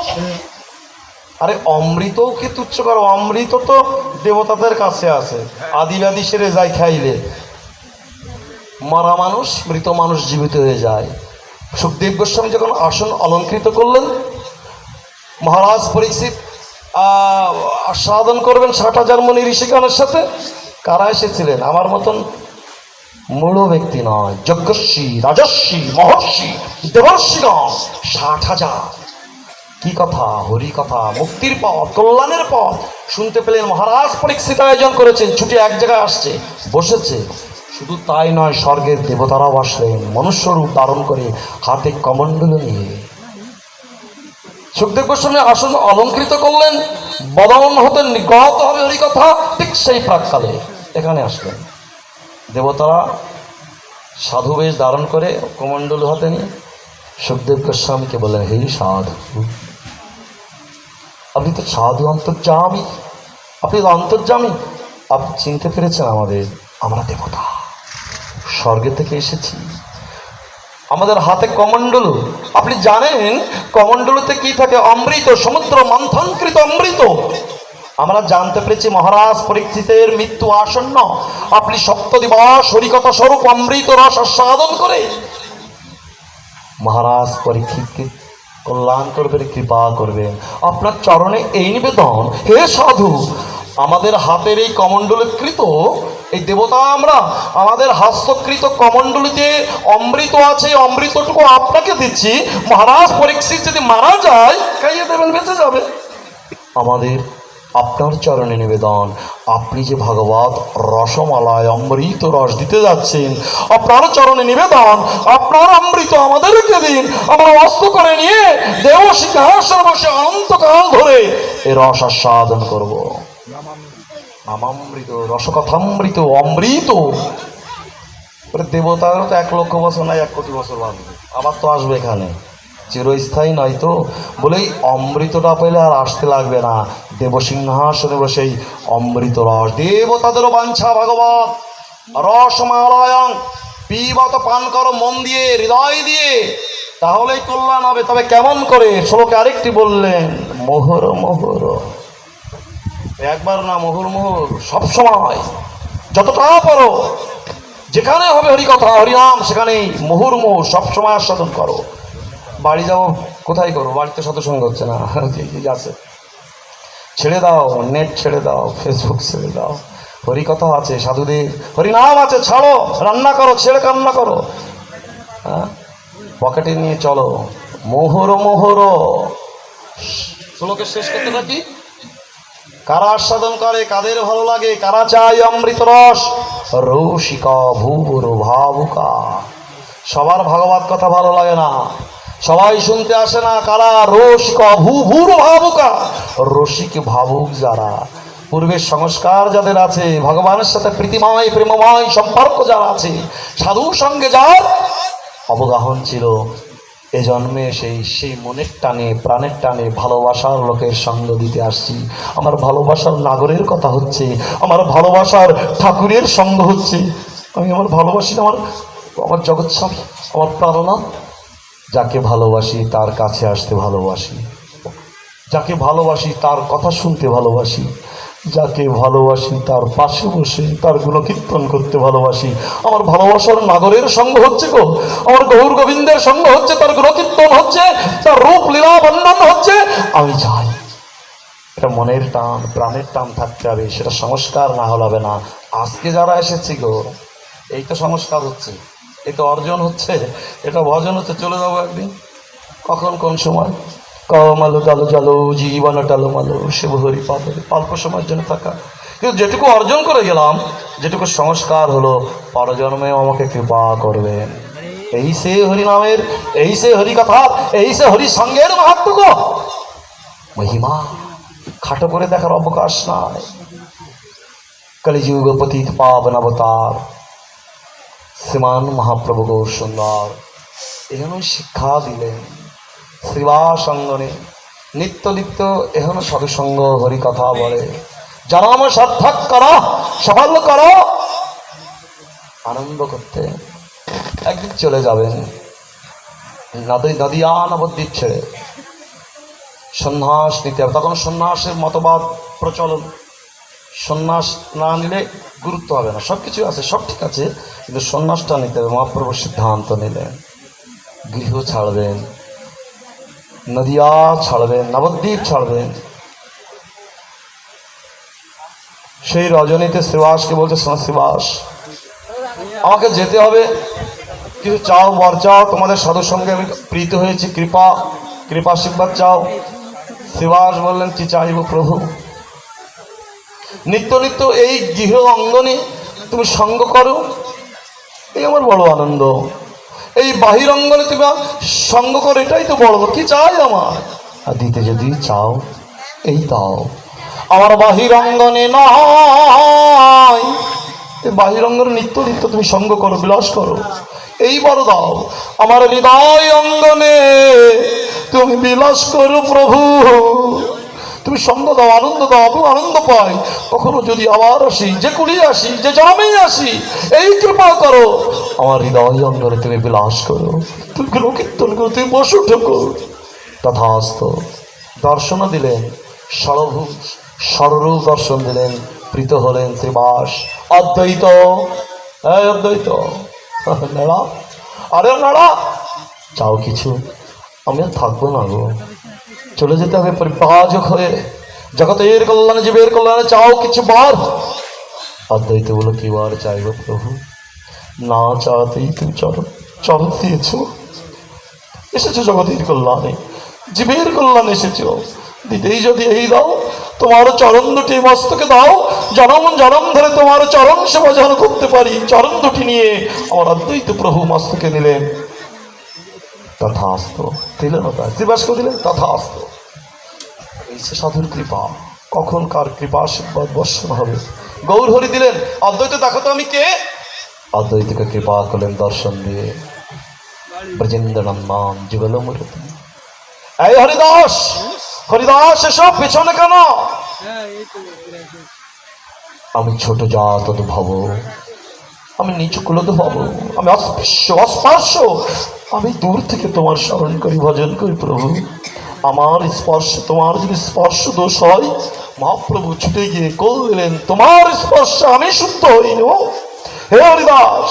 আরে অমৃতও কি তুচ্ছ করো? অমৃত তো দেবতাদের কাছে আছে, আদিবাদী সেরে যায় খাইলে। মরা মানুষ, মৃত মানুষ জীবিত হয়ে যায়। সুখদেব গোস্বামী যখন আসন অলঙ্কৃত করলেন, মহারাজ পরীক্ষিত আস্বাদন করবেন 60,000 মুনি ঋষিগণের সাথে। কারা এসেছিলেন? আমার মতন মূল ব্যক্তি নয়, যজ্ঞর্ষি, রাজস্বী, মহর্ষি, দেবর্ষিগণ 60,000। কি কথা? হরি কথা, মুক্তির পথ, কল্যাণের পথ শুনতে পেলেন। মহারাজ পরীক্ষিত আয়োজন করেছেন, ছুটে এক জায়গায় আসছে, বসেছে। শুধু তাই নয়, স্বর্গের দেবতারাও আসলেন মনুষ্য রূপ ধারণ করে, হাতে কমণ্ডল নিয়ে। সুখদেব গোস্বামী আসন অলঙ্কৃত করলেন, বদন হতে নিগত হবে হরি কথা। ঠিক সেই প্রাককালে এখানে আসলেন দেবতারা সাধু বেশ ধারণ করে, কমণ্ডল হাতে নিয়ে। সুখদেব গোস্বামীকে বললেন, হে সাধু, আপনি তো সাধু অন্তর্যামী, আপনি তো অন্তর্যামী, আপনি চিনতে পেরেছেন আমাদের? আমরা দেবতা, স্বর্গে থেকে এসেছি, আমাদের হাতে কমণ্ডলু। আপনি জানেন কমণ্ডলুতে কি থাকে? অমৃত, সমুদ্র মন্থনকৃত অমৃত। আমরা জানতে পেরেছি মহারাজ পরীক্ষিতের মৃত্যু আসন্ন। আপনি সপ্তদিবস হরিকথা স্বরূপ অমৃত রস আস্বাদন করে মহারাজ পরীক্ষিতকে কল্যাণ করবেন, কৃপা করবেন। আপনার চরণে এই নিবেদন, হে সাধু, আমাদের হাতের এই কমণ্ডলকৃত এই দেবতা, আমরা আমাদের হস্তকৃত কমণ্ডলিতে অমৃত আছে, অমৃতটুকু আপনাকে দিচ্ছি। মহারাজ পরীক্ষিত যদি মারা যায়, খাইয়ে দেবেন, বেঁচে যাবে। আমাদের আপনার চরণে নিবেদন, আপনি যে ভগবত রসমালায় অমৃত রস দিতে যাচ্ছেন, আপনার চরণে নিবেদন, আপনার অমৃত আমাদেরকে দিন। আমরা অস্ত করে নিয়ে দেব সিংহাসন বসে অনন্তকাল ধরে এই রস আস্বাদন করব। নামামৃত, রসকথামৃত, অমৃত। দেবতারও তো 1 লক্ষ বছর নয়, 1 কোটি বছর বাঁচবে, আবার তো আসবে এখানে, চিরস্থায়ী নয় তো। বলেই অমৃতটা পেলে আর আসতে লাগবে না, দেবসিংহাসনে বসেই অমৃত রস। দেবতাদেরও বাঞ্ছা ভগবত রসমালয়ং পিবত, পান করো মন দিয়ে, হৃদয় দিয়ে, তাহলেই কল্যাণ হবে। তবে কেমন করে? শ্লোকে আরেকটি বললেন, মোহর মোহর, একবার না, মোহর মোহর, সবসময় যতটা পারো, যেখানে হবে হরিকথা হরিনাম, সেখানেই মোহর মোহর সবসময় আস্বাদন করো। বাড়ি যাবো, কোথায় করো? বাড়িতে সৎসঙ্গ হচ্ছে না, আছে, ছেড়ে দাও, নেট ছেড়ে দাও, ফেসবুক ছেড়ে দাও, হরিকথা আছে, সাধুদের হরিনাম আছে, ছাড়ো, রান্না করো, ছেড়ে কান্না করো, হ্যাঁ, পকেটে নিয়ে চলো। মোহর মোহর, শ্লোকের শেষ করতে থাকি। কারা আস্বাদন করে, কাদের ভালো লাগে, কারা চাই অমৃত রস? রসিকা ভূর ভাবুকা। সবার ভাগবত কথা ভালো লাগে না, সবাই শুনতে আসে না। কারা? রসিকা ভূর ভাবুকা, রসিক ভাবুক যারা, পূর্বের সংস্কার যাদের আছে, ভগবানের সাথে প্রীতিময় প্রেমময় সম্পর্ক যারা আছে, সাধুর সঙ্গে যার অবগাহন ছিল, এ জন্মে সেই মনের টানে, প্রাণের টানে ভালোবাসার লোকের সঙ্গ দিতে আসছি। আমার ভালোবাসার নাগরের কথা হচ্ছে, আমার ভালোবাসার ঠাকুরের সঙ্গ হচ্ছে। আমি আমার ভালোবাসি, আমার জগৎস্বামী, আমার প্রাণনাথ। যাকে ভালোবাসি তার কাছে আসতে ভালোবাসি, যাকে ভালোবাসি তার কথা শুনতে ভালোবাসি, যাকে ভালোবাসি তার পাশে বসে তার গুণকীর্তন করতে ভালোবাসি। আমার ভালোবাসার নাগরের সঙ্গ হচ্ছে গো, আমার গৌর গোবিন্দের সঙ্গ হচ্ছে, তার গুণকীর্তন হচ্ছে, তার রূপ লীলা বর্ণন হচ্ছে। আমি চাই এটা মনের টান, প্রাণের টান থাকতে হবে, সেটা সংস্কার না হলে হবে না। আজকে যারা এসেছি গো, এই তো সংস্কার হচ্ছে, এই তো অর্জন হচ্ছে, এটা ভজন হচ্ছে। চলে যাবো একদিন, কখন কোন সময়, কমালো টালো চালো জীবন টালো মালো শিব হরি পাবে, অল্প সময়ের জন্য থাকা। কিন্তু যেটুকু অর্জন করে গেলাম, যেটুকু সংস্কার হলো, পরজন্মে আমাকে কৃপা করবেন। এই সে হরিনামের, এই সে হরিকথার, এই সে হরি সঙ্গের মাহাত্ম্য গো, মহিমা খাটো করে দেখার অবকাশ নাই। কলিযুগ পতিত পাবন অবতার শ্রীমান মহাপ্রভু গৌর সুন্দর এখানে শিক্ষা দিলেন। শ্রীবা সঙ্গনে নিত্য নিত্য এখনো সাধুসঙ্গ হরিকথা বলে, জনম সার্থক করো, সফল করো, আনন্দ করতে। একদিন চলে যাবেন নদিয়া নবদ্বীপ ছেড়ে, সন্ন্যাস নিতে হবে। তখন সন্ন্যাসের মতবাদ প্রচলন, সন্ন্যাস না নিলে গুরুত্ব হবে না। সব কিছু আছে, সব ঠিক আছে, কিন্তু সন্ন্যাসটা নিতে হবে। মহাপ্রভু সিদ্ধান্ত নিলেন, গৃহ ছাড়বেন, নদিয়া ছাড়বেন, নবদ্বীপ ছাড়বেন। সেই রজনীতে শ্রীবাসকে বলছে, শ্রীবাস আমাকে যেতে হবে, কিছু চাও, বর চাও, তোমাদের সাধুর সঙ্গে আমি প্রীত হয়েছি, কৃপাশীর্বাদ চাও। শ্রীবাস বললেন, কি চাইব প্রভু? নিত্য নিত্য এই গৃহ অঙ্গনে তুমি সঙ্গ করো, এই আমার বড় আনন্দ। এই বাহির অঙ্গনে তুমি সঙ্গ করো, এটাই তো বড়। কি চাই আমার? আর দিতে যদি চাও এই দাও। আমার বাহির অঙ্গনে নয়, বাহির অঙ্গনে নিত্য নিত্য তুমি সঙ্গ করো, বিলাস করো, এই বড় দাও। আমার হৃদয় অঙ্গনে তুমি বিলাস করো প্রভু, তুমি সঙ্গ দাও, আনন্দ দাও, আমি আনন্দ পাই। কখনো যদি আবার আসি, যে কুড়িয়ে আসি, যে জন্মেই আসি, এই কৃপা করো। আমার হৃদয় অঙ্গনে তুমি বিলাস করো, তুমি কীর্তন করো, তুমি বসু ঠেকো। তথাস্ত। দর্শন দিলেন, ষড়ভুজ ষড়রূপ দর্শন দিলেন, প্রীত হলেন শ্রীবাস। অদ্বৈত, এই অদ্বৈত, নাড়া, আরে নাড়া, চাও কিছু? আমি আর থাকবো না গো, চলে যেতে হবে পরিব্রাজক হয়ে, জগতের কল্যাণে জীবের কল্যাণে, চাও কিছু বার। অদ্বৈত বলো, কি বার চাইব প্রভু? না চাতেই তুমি চরণ চরণ দিয়েছ, এসেছো জগতের কল্যাণে, জীবের কল্যাণে এসেছো, দিতেই যদি এই দাও, তোমার চরণ দুটি মস্তকে দাও, জনম জনম ধরে তোমার চরণ সেবা যেন করতে পারি। চরণ দুটি নিয়ে আমার অদ্বৈত প্রভু মস্তকে নিলেন, তথাস্ত দিলেন, শ্রীবাসকে দিলেন, তথাস্ত। এই সে সাধুর কৃপা, কখন কার কৃপা আশীর্বাদ বর্ষণ হবে। গৌর হরি দিলেন, অদ্বৈত দেখো তো আমি কে। অদ্বৈতকে কৃপা করলেন দর্শন দিয়ে, ব্রজেন্দ্রনন্দন যুগল মূর্তি। এই হরিদাস, হরিদাস এসব পেছনে কেন? আমি ছোট জাত ভব, আমি নিচু কুলত ভব, আমি অস্পৃশ্য অস্পর্শ, আমি দূর থেকে তোমার স্মরণ করি, ভজন করি প্রভু। আমার স্পর্শ, তোমার যদি স্পর্শ দোষ হয়, মহাপ্রভু ছুটে গিয়ে কোল দিলেন, তোমার স্পর্শ আমি শুদ্ধ হইনি। হে হরিদাস,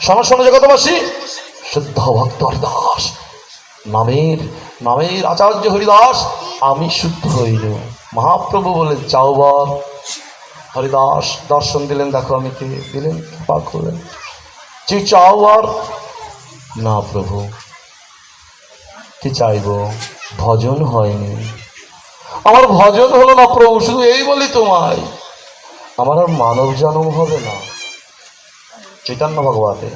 শোনো শোনো জগতবাসী, শুদ্ধ ভক্ত হরিদাস, নামের নামের আচার্য হরিদাস, আমি শুদ্ধ হইনি। মহাপ্রভু বলে, যাও বল। হরিদাস দর্শন দিলেন, দেখো আমি কে, দিলেন, কৃপা করলেন। যে চাও আর? না প্রভু, কি চাইব? ভজন হয়নি, আমার ভজন হলো না প্রভু, শুধু এই বলি তোমায়, আমার আর মানব জন্ম হবে না। চৈতন্য ভগবতে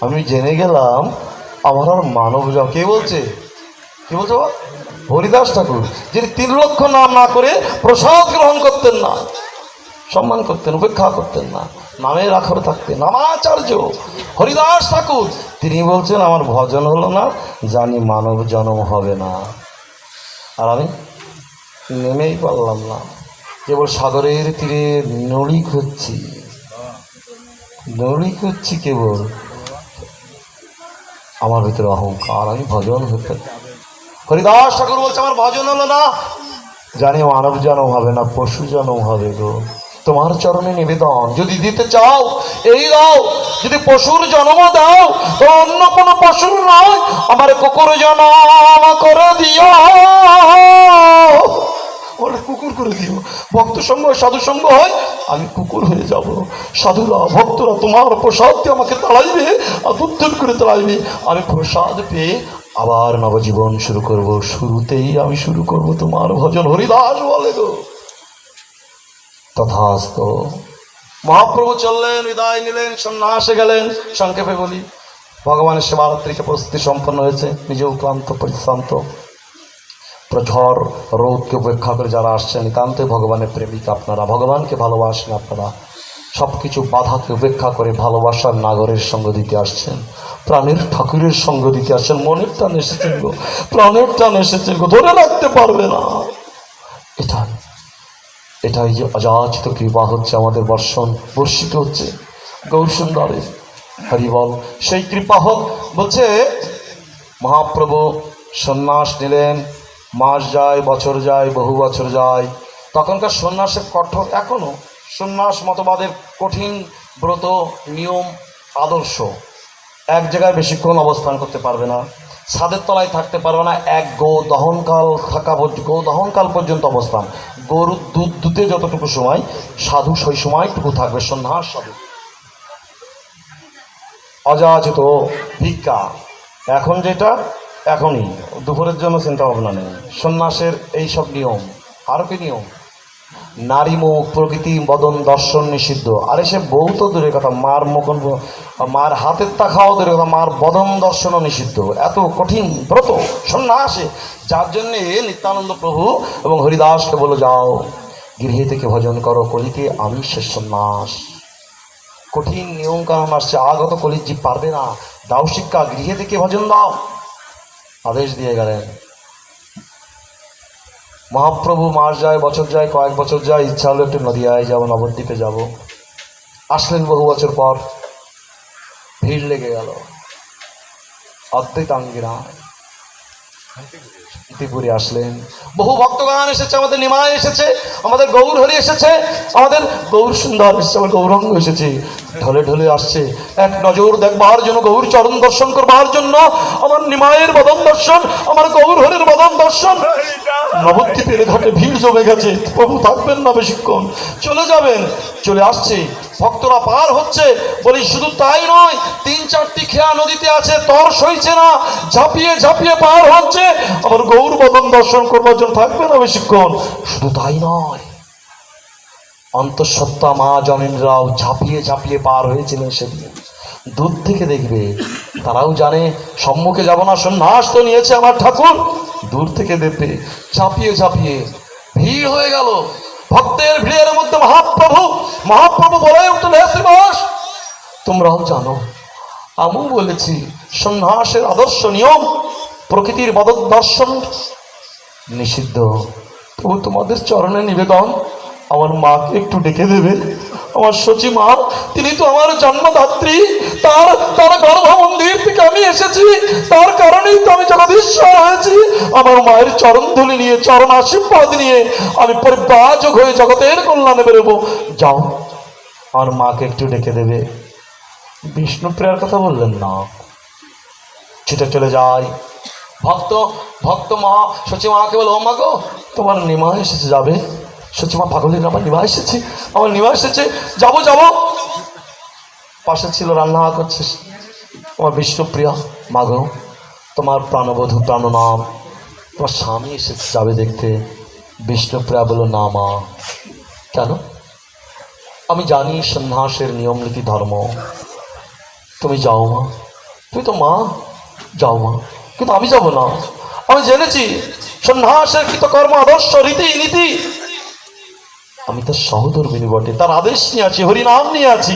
আমি জেনে গেলাম আমার আর মানব জন্ম। কে বলছে? কি বলছো? হরিদাস ঠাকুর, যিনি 3 লক্ষ নাম না করে প্রসাদ গ্রহণ করতেন না, সম্মান করতেন, উপেক্ষা করতেন না, নামের আখরে থাকতেন, নামাচার্য হরিদাস ঠাকুর, তিনি বলছেন আমার ভজন হলো না, জানি মানব জন্ম হবে না। আর আমি নেমেই পারলাম না, কেবল সাগরের তীরে নড়ি খুঁজছি, নড়ি খুঁজছি কেবল। আমার ভিতরে অহংকার, আমি ভজন হতে। হরিদাস ঠাকুর বলছে আমার ভজন হলো না, জানি মানব জন্ম হবে না, পশু জন্ম হবে গো। তোমার চরণে নিবেদন, যদি দিতে চাও এই দাও, যদি পশুর জন্ম দাও তো অন্য কোনো পশুর নয়, আমার কুকুর জন্ম করে দিও, ওরা কুকুর করে দিও। ভক্ত সঙ্গ সাধু সঙ্গ হয়, আমি কুকুর হয়ে যাব। সাধুরা ভক্তরা তোমার প্রসাদ দিয়ে আমাকে তাড়াইবে, আর উদ্ধার করে তাড়াইবে, আমি প্রসাদ পেয়ে আবার নবজীবন শুরু করব। শুরুতেই আমি শুরু করব তোমার ভজন। হরিদাস বলে গো, তথাস্ত। মহাপ্রভু চললেন, বিদায় নিলেন, সন্ন্যাসে গেলেন। সংক্ষেপে বলি, ভগবানের সেবারাত্রিকে প্রস্তুতি সম্পন্ন হয়েছে, নিজেও ক্লান্ত পরিশ্রান্ত। ঝড় রোদকে উপেক্ষা করে যারা আসছেন, নিতান্তই ভগবানের প্রেমিক আপনারা, ভগবানকে ভালোবাসেন আপনারা, সব কিছু বাধাকে উপেক্ষা করে ভালোবাসার নাগরের সঙ্গ দিতে আসছেন, প্রাণের ঠাকুরের সঙ্গ দিতে আসছেন। মনের টান এসেছেন গো, প্রাণের টান এসেছেন গো, ধরে রাখতে পারবে না। এটাই যে অযাচিত কৃপা হচ্ছে, আমাদের বর্ষিত হচ্ছে গৌরসুন্দরে। হরিবল, সেই কৃপা হোক। বলছে মহাপ্রভু সন্ন্যাস নিলেন, মাস যায়, বছর যায়, বহু বছর যায়। তখনকার সন্ন্যাসের কঠোর, এখনো সন্ন্যাস মতবাদের কঠিন ব্রত, নিয়ম, আদর্শ। এক জায়গায় বেশিক্ষণ অবস্থান করতে পারবে না, ছাদের তলায় থাকতে পারবে না, এক গো দহনকাল পর্যন্ত অবস্থান। গরুর দুধ দুধে যতটুকু সময়, সাধু সেই সময়টুকু থাকবে। সন্ন্যাস সাধু অযাচিত ভিক্ষা, এখন যেটা এখনই, দুপুরের জন্য চিন্তা ভাবনা নেই। সন্ন্যাসের এইসব নিয়ম। আরও কি নিয়ম? নারী মুখ, প্রকৃতি, বদন, দর্শন নিষিদ্ধ। আরে সে বউ তো দূরের কথা, মার মুখন, মার হাতের তা খাওয়া দূরের কথা, মার বদন দর্শনও নিষিদ্ধ। এত কঠিন ব্রত সন্ন্যাসে, যার জন্যে নিত্যানন্দ প্রভু এবং হরিদাসকে বলে, যাও গৃহে থেকে ভজন করো, কলিকে আমি শেষ সন্ন্যাস। কঠিন নিয়ম কানুন আসছে, আগত কলির জীব পারবে না, দাও শিক্ষা, গৃহে থেকে ভজন দাও, আদেশ দিয়ে গেলেন। মহাপ্রভু মাস যায়, বছর যায়, কয়েক বছর যায়, ইচ্ছা হলো একটু নদিয়ায় যাবো, নবদ্বীপে যাব। আসলেন বহু বছর পর, ভিড় লেগে গেল। অদ্বৈতাঙ্গিরা শান্তিপুরে আসলেন, বহু ভক্তগান এসেছে, আমাদের নিমাই এসেছে, আমাদের গৌর হরি এসেছে, আমাদের গৌর সুন্দর এসেছে, আমার গৌরাঙ্গ এসেছে, ঢলে ঢলে আসছে এক নজর দেখবার জন্য, গৌর চরণ দর্শন করবার জন্য, আমার নিমাইয়ের বদন দর্শন, আমার গৌর হরির বদন দর্শন। নবদ্বীপের ঘাটে ভিড় জমে গেছে, প্রভু থাকবেন না বেশিক্ষণ, চলে যাবেন। চলে আসছে, ভক্তরা পার হচ্ছে। বলি শুধু তাই নয়, 3-4টি খেয়া নদীতে আছে, তর সইছে না, ঝাঁপিয়ে ঝাঁপিয়ে পার হচ্ছে। আবার গৌর বদন দর্শন করবার জন্য থাকবে না বেশিক্ষণ। শুধু তাই নয়, অন্তঃসত্ত্বা মা জননীরাও ঝাঁপিয়ে ঝাঁপিয়ে পার হয়েছিলেন সেদিন। দূর থেকে দেখবে, তারাও জানে সম্মুখে যাব না, সন্ন্যাস তো নিয়েছে আমার ঠাকুর। দূর থেকে দেখবে ঝাঁপিয়ে ঝাঁপিয়ে ভিড় হয়ে গেল। ভক্তের ভিড়ের মধ্যে মহাপ্রভু বলে উঠলেন, হে শ্রীবাস, তোমরাও জানো, আমিও বলেছি সন্ন্যাসের আদর্শ নিয়ম প্রকৃতির বদল দর্শন নিষিদ্ধ। তবু তোমাদের চরণে নিবেদন, আমার মাকে একটু ডেকে দেবে। আমার সচি মা, তিনি তো আমার জন্মদাত্রী, তার গর্ভ মন্দির থেকে আমি এসেছি, তার কারণেই তো আমি জগদীশ্বর হয়েছি। আমার মায়ের চরণ ধুলি নিয়ে, চরণ আশীর্বাদ নিয়ে আমি পরিব্রাজক হয়ে জগতের কল্যাণে বেরোবো। যাও, আমার মাকে একটু ডেকে দেবে। বিষ্ণুপ্রিয়ার কথা বললেন না, ছুটে চলে যায়। ভক্ত মা সচি মাকে বলে, ও মা গো, তোমার নিমা এসেছে, যাবে? সচিমা পাগলের, আমার নিমা এসেছে, আমার নিমা এসেছে, যাবো যাবো। পাশে ছিল, রান্না করছে আমার বিষ্ণুপ্রিয়া, মাগো তোমার প্রাণবধূ প্রাণনাম, তোমার স্বামী এসেছে, যাবে দেখতে? বিষ্ণুপ্রিয়া বলল, না মা। কেন? আমি জানি সন্ন্যাসের নিয়ম নীতি ধর্ম, তুমি যাও মা, তুমি তো মা, যাও মা। কিন্তু আমি যাব না, আমি জেনেছি সন্ন্যাসের কৃতকর্ম আদর্শ রীতি নীতি। আমি তার সহধর্মিনী বটে, তার আদেশ নিয়ে আছি, হরিনাম নিয়ে আছি।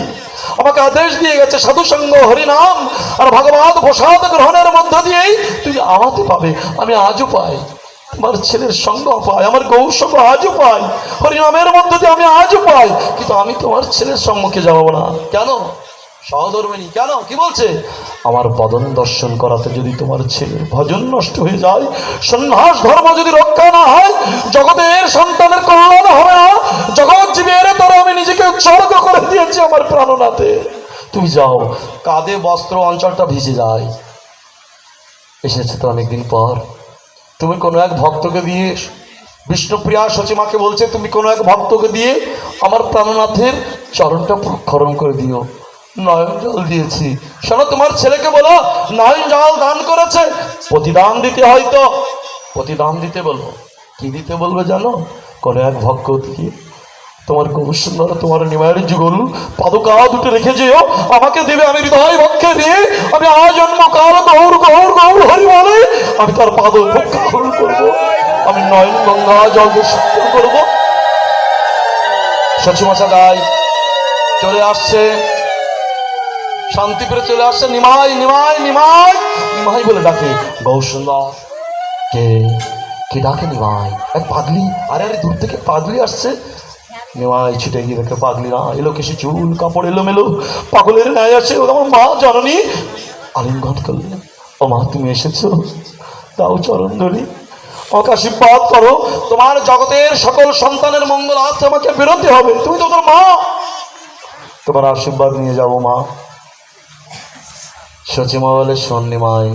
আমাকে আদেশ দিয়ে গেছে সাধুসঙ্গ, হরিনাম আর ভগবত প্রসাদ গ্রহণের মধ্য দিয়েই তুমি আমাকে পাবে। আমি আজও পাই, আমার ছেলের সঙ্গ পাই, আমার গৌর সঙ্গ আজও পাই, হরিনামের মধ্য দিয়ে আমি আজও পাই। কিন্তু আমি তোমার ছেলের সম্মুখে যাব না। কেন? সহধর্মিনী কেন? কি বলছে? আমার বদন দর্শন করাতে যদি তোমার ছেলের ভজন নষ্ট হয়ে যায়, সন্ন্যাস ধর্ম যদি রক্ষা না হয়, জগতের সন্তানের কল্যাণ হবে না। জগৎ জীবের দ্বারা আমি নিজেকে উৎসর্গ করে দিয়েছি আমার প্রাণনাথে। তুমি যাও। কাঁধে বস্ত্র, অঞ্চলটা ভিজে যায়। এসেছে তো অনেকদিন পর। তুমি কোনো এক ভক্তকে দিয়ে, বিষ্ণুপ্রিয়া সচিমাকে বলছে, তুমি কোনো এক ভক্তকে দিয়ে আমার প্রাণনাথের চরণটা প্রক্ষরণ করে দিও। নয়ন জল দিয়েছি, শোনো, তোমার ছেলেকে বলো নয়ন জল দান করেছে, প্রতিদান দিতে, হয়তো প্রতিদান দিতে বলবো। কি দিতে বলবে জানো? কোনো এক ভক্ত দিয়ে তোমার গৌর সুন্দর, তোমার নিমায়ের যুগল পাদুকা দুটো রেখে যেও, আমাকে দেবে। আমি হৃদয় পক্ষে দিয়ে আমি আজন্ম কাল গৌর গৌর গৌর হরি বলে আমি তার পাদ প্রক্ষালন করবো। আমি নয়ন গঙ্গা জল দিয়ে করবো। সচিমাশা গাই চলে আসছে, শান্তিপুরে চলে আসছে। নিমাই নিমাই নিমাই নিমাই বলে ডাকে। গৌর সুন্দর, কে ডাকে? নিমাই, এক পাগলি। আরে দূর থেকে পাগলি আসছে। নিমাই ছুটে গিয়ে দেখে পাগলি না, এলো কেসে চুল কাপড় এলো মেলো, পাগলের ন্যায় আছে। ও আমার মা জননী। আলিঙ্গন করলেন, ও মা তুমি এসেছো, দাও চরণ ধরি, আমাকে আশীর্বাদ করো। তোমার জগতের সকল সন্তানের মঙ্গল আছে, আমাকে বেরোতে হবে, তুমি তো তোর মা, তোমার আশীর্বাদ নিয়ে যাবো মা। সচিমা বলে, শোন নিমাই,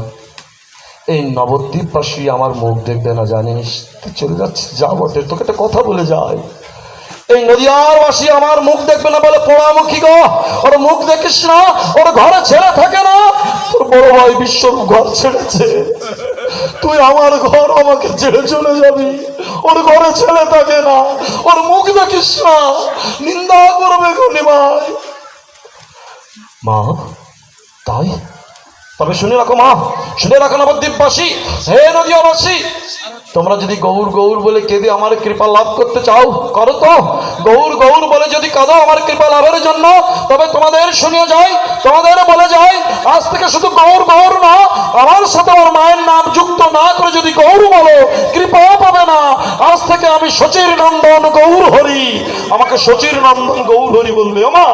এই নবদ্বীপবাসী আমার মুখ দেখবে না জানিস? তুই চলে যাচ্ছিস, যা বটে, তোকে একটা কথা বলে যায়। এই নদিয়ার বাসী আমার মুখ দেখবে না বলে পোড়ামুখী গো, ওর মুখ দেখিস না, ওর ঘরে ছেলে থাকে না। তোর বড় ভাই বিশ্বরূপ ঘর ছেড়েছে, তুই আমার ঘর আমাকে ছেড়ে চলে যাবি। ওর ঘরে ছেলে থাকে না, ওর মুখ দেখিস না, নিন্দা করবে গো নিমাই। মা, তাই? তবে শুনে রাখো মা, শুনে রাখো নবদ্বীপবাসী, হে নদিয়াবাসী, তোমরা যদি গৌর গৌর বলে কেঁদে আমার কৃপা লাভ করতে চাও, করো তো। গৌর গৌর বলে যদি কাঁদো আমার কৃপা লাভের জন্য, তবে তোমাদের শুনিয়ে যাই, তোমাদের বলে যাই, আজ থেকে শুধু গৌর গৌর না, আমার সাথে আমার মায়ের নাম যুক্ত না করে যদি গৌর বলো, কৃপা পাবে না। আজ থেকে আমি সচির নন্দন গৌর হরি, আমাকে সচির নন্দন গৌর হরি বলবে। ও মা,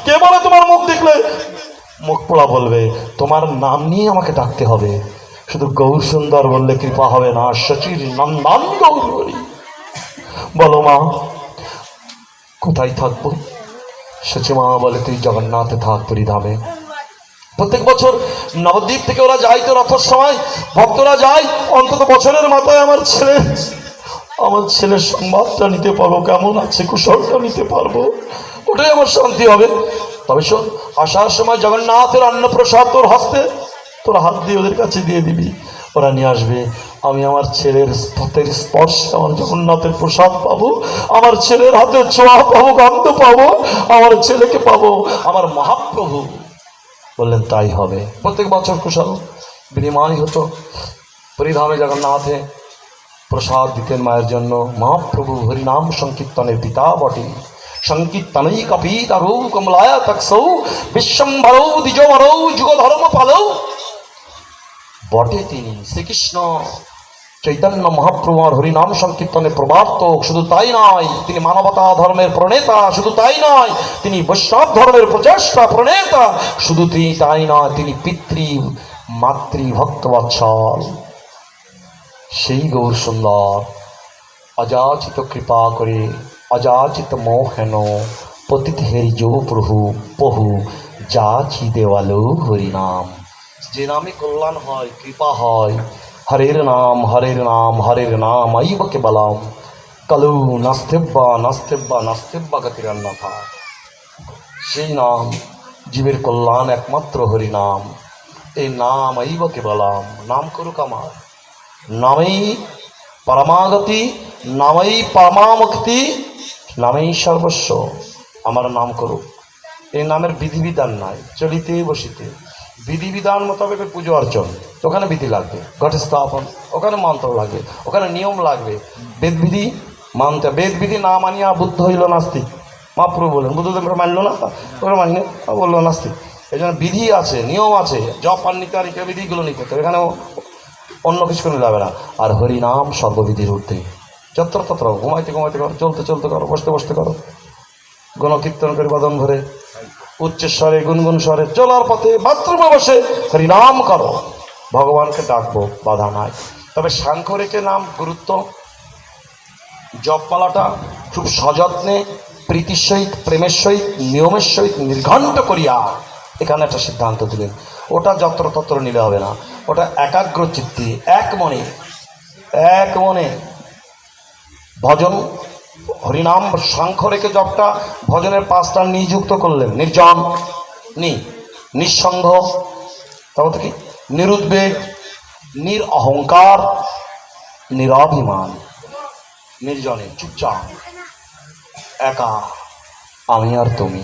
কে বলে তোমার মুখ দেখলে মুখ পোড়া বলবে? তোমার নাম নিয়ে আমাকে ডাকতে হবে। শুধু গৌর সুন্দর বললে কৃপা হবে না, সচির নন্দন গৌর হরি। বলো মা কোথায় থাকবো? সচি মা বলে তুই জগন্নাথে থাক, পুরীধামে। প্রত্যেক বছর নবদ্বীপ থেকে ওরা যায় তো রথের সময়, ভক্তরা যায়, অন্তত বছরের মাথায় আমার ছেলের সংবাদটা নিতে পারবো, কেমন আছে কুশলটা নিতে পারবো, ওটাই আমার শান্তি হবে। তবে শোন, আসার সময় জগন্নাথের অন্নপ্রসাদ তোর হস্তে, তোর হাত দিয়ে ওদের কাছে দিয়ে দিবি, ওরা নিয়ে আসবে। আমি আমার ছেলের হাতের স্পর্শে আমার জগন্নাথের প্রসাদ পাবো, আমার ছেলের হাতের ছোঁয়া পাবো, গন্ধ পাবো, আমার ছেলেকে পাবো, আমার মহাপ্রভু। বললেন তাই হবে। প্রত্যেক বছর কুশল বিনিময় হতো। পুরীধামে জগন্নাথে প্রসাদ দিতেন মায়ের জন্য। মহাপ্রভু হরিনাম সংকীর্তনের পিতা বটে। সংকীর্তনই কপিতারৌ কমলায়া তৎসৌ বিশ্বম্ভরৌ দ্বিজমরৌ যুগধর্ম পালৌ বটে তিনি। শ্রীকৃষ্ণ চৈতন্য মহাপ্রভু আর হরিনাম সংকীর্তনে প্রবর্তক, শুধু তাই নয় তিনি মানবতা ধর্মের প্রণেতা, শুধু তাই নয় তিনি বৈষ্ণব ধর্মের প্রচেষ্টা প্রণেতা, শুধু তিনি তাই নয় তিনি পিতৃ মাতৃ ভক্তবৎসল। সেই গৌর সুন্দর অযাচিত কৃপা করে অযাচিত মোহেন পতিত হেরি যো প্রভু বহু যাচি দেওয়ালো হরিনাম। যে নামে কল্যাণ হয়, কৃপা হয়, হরের নাম হরের নাম হরের নাম আইব কেবলম কলু নাস্তেব্বা নাস্তেব্বা নাস্তেব্বা গতিরন্যথা। সেই নাম জীবের কল্যাণ একমাত্র হরিনাম। এই নাম আইব কেবলম, নাম করুক আমার, নামেই পরমাগতি, নামেই পরমামুক্তি, নামেই সর্বস্ব। আমার নাম করুক। এই নামের বিধিবিধান নাই, চলিতে বসিতে বিধিবিধান মোতাবেক পুজো অর্চন, ওখানে বিধি লাগবে, ঘট স্থাপন ওখানে মন্ত্র লাগবে, ওখানে নিয়ম লাগবে, বেদবিধি মানতে। বেদবিধি না মানিয়া বুদ্ধ হইল নাস্তিক। মহাপ্রভু বলেন, বুদ্ধদেব মানলো না, ওরা মানি না, বললো নাস্তিক। এই জন্য বিধি আছে, নিয়ম আছে, জপ পান নিতে আর বিধিগুলো নিতে হবে, এখানেও অন্য কিছু করে যাবে না। আর হরিনাম সর্ববিধির ঊর্ধ্বে। যত্র তত্র ঘুমাইতে ঘুমাইতে করো, চলতে চলতে করো, বসতে বসতে করো, গণকীর্তন করে বাদন ভরে উচ্চস্বরে গুনগুন স্বরে, চলার পথে বাথরুমে বসে হরিনাম করো, ভগবানকে ডাকবো, বাধা নাই। তবে সাংখ্য রেখে নাম গুরুত্ব, জপমালাটা খুব সযত্নে প্রীতির সহিত প্রেমের সহিত নিয়মের সহিত নির্ঘণ্ট করিয়া এখানে একটা সিদ্ধান্ত দিলেন। ওটা যত্রতত্র নিলে হবে না, ওটা একাগ্র চিত্তে এক মনে ভজন হরিনাম সাংখ্য রেখে জপটা ভজনের পাঁচটা নিযুক্ত করলেন। নির্জন নিঃসঙ্গ, তারপর কি নিরুদ্বেগ, নিরঅহংকার, নিরাভিমান। নির্জনে চুপচাপ একা, আমি আর তুমি,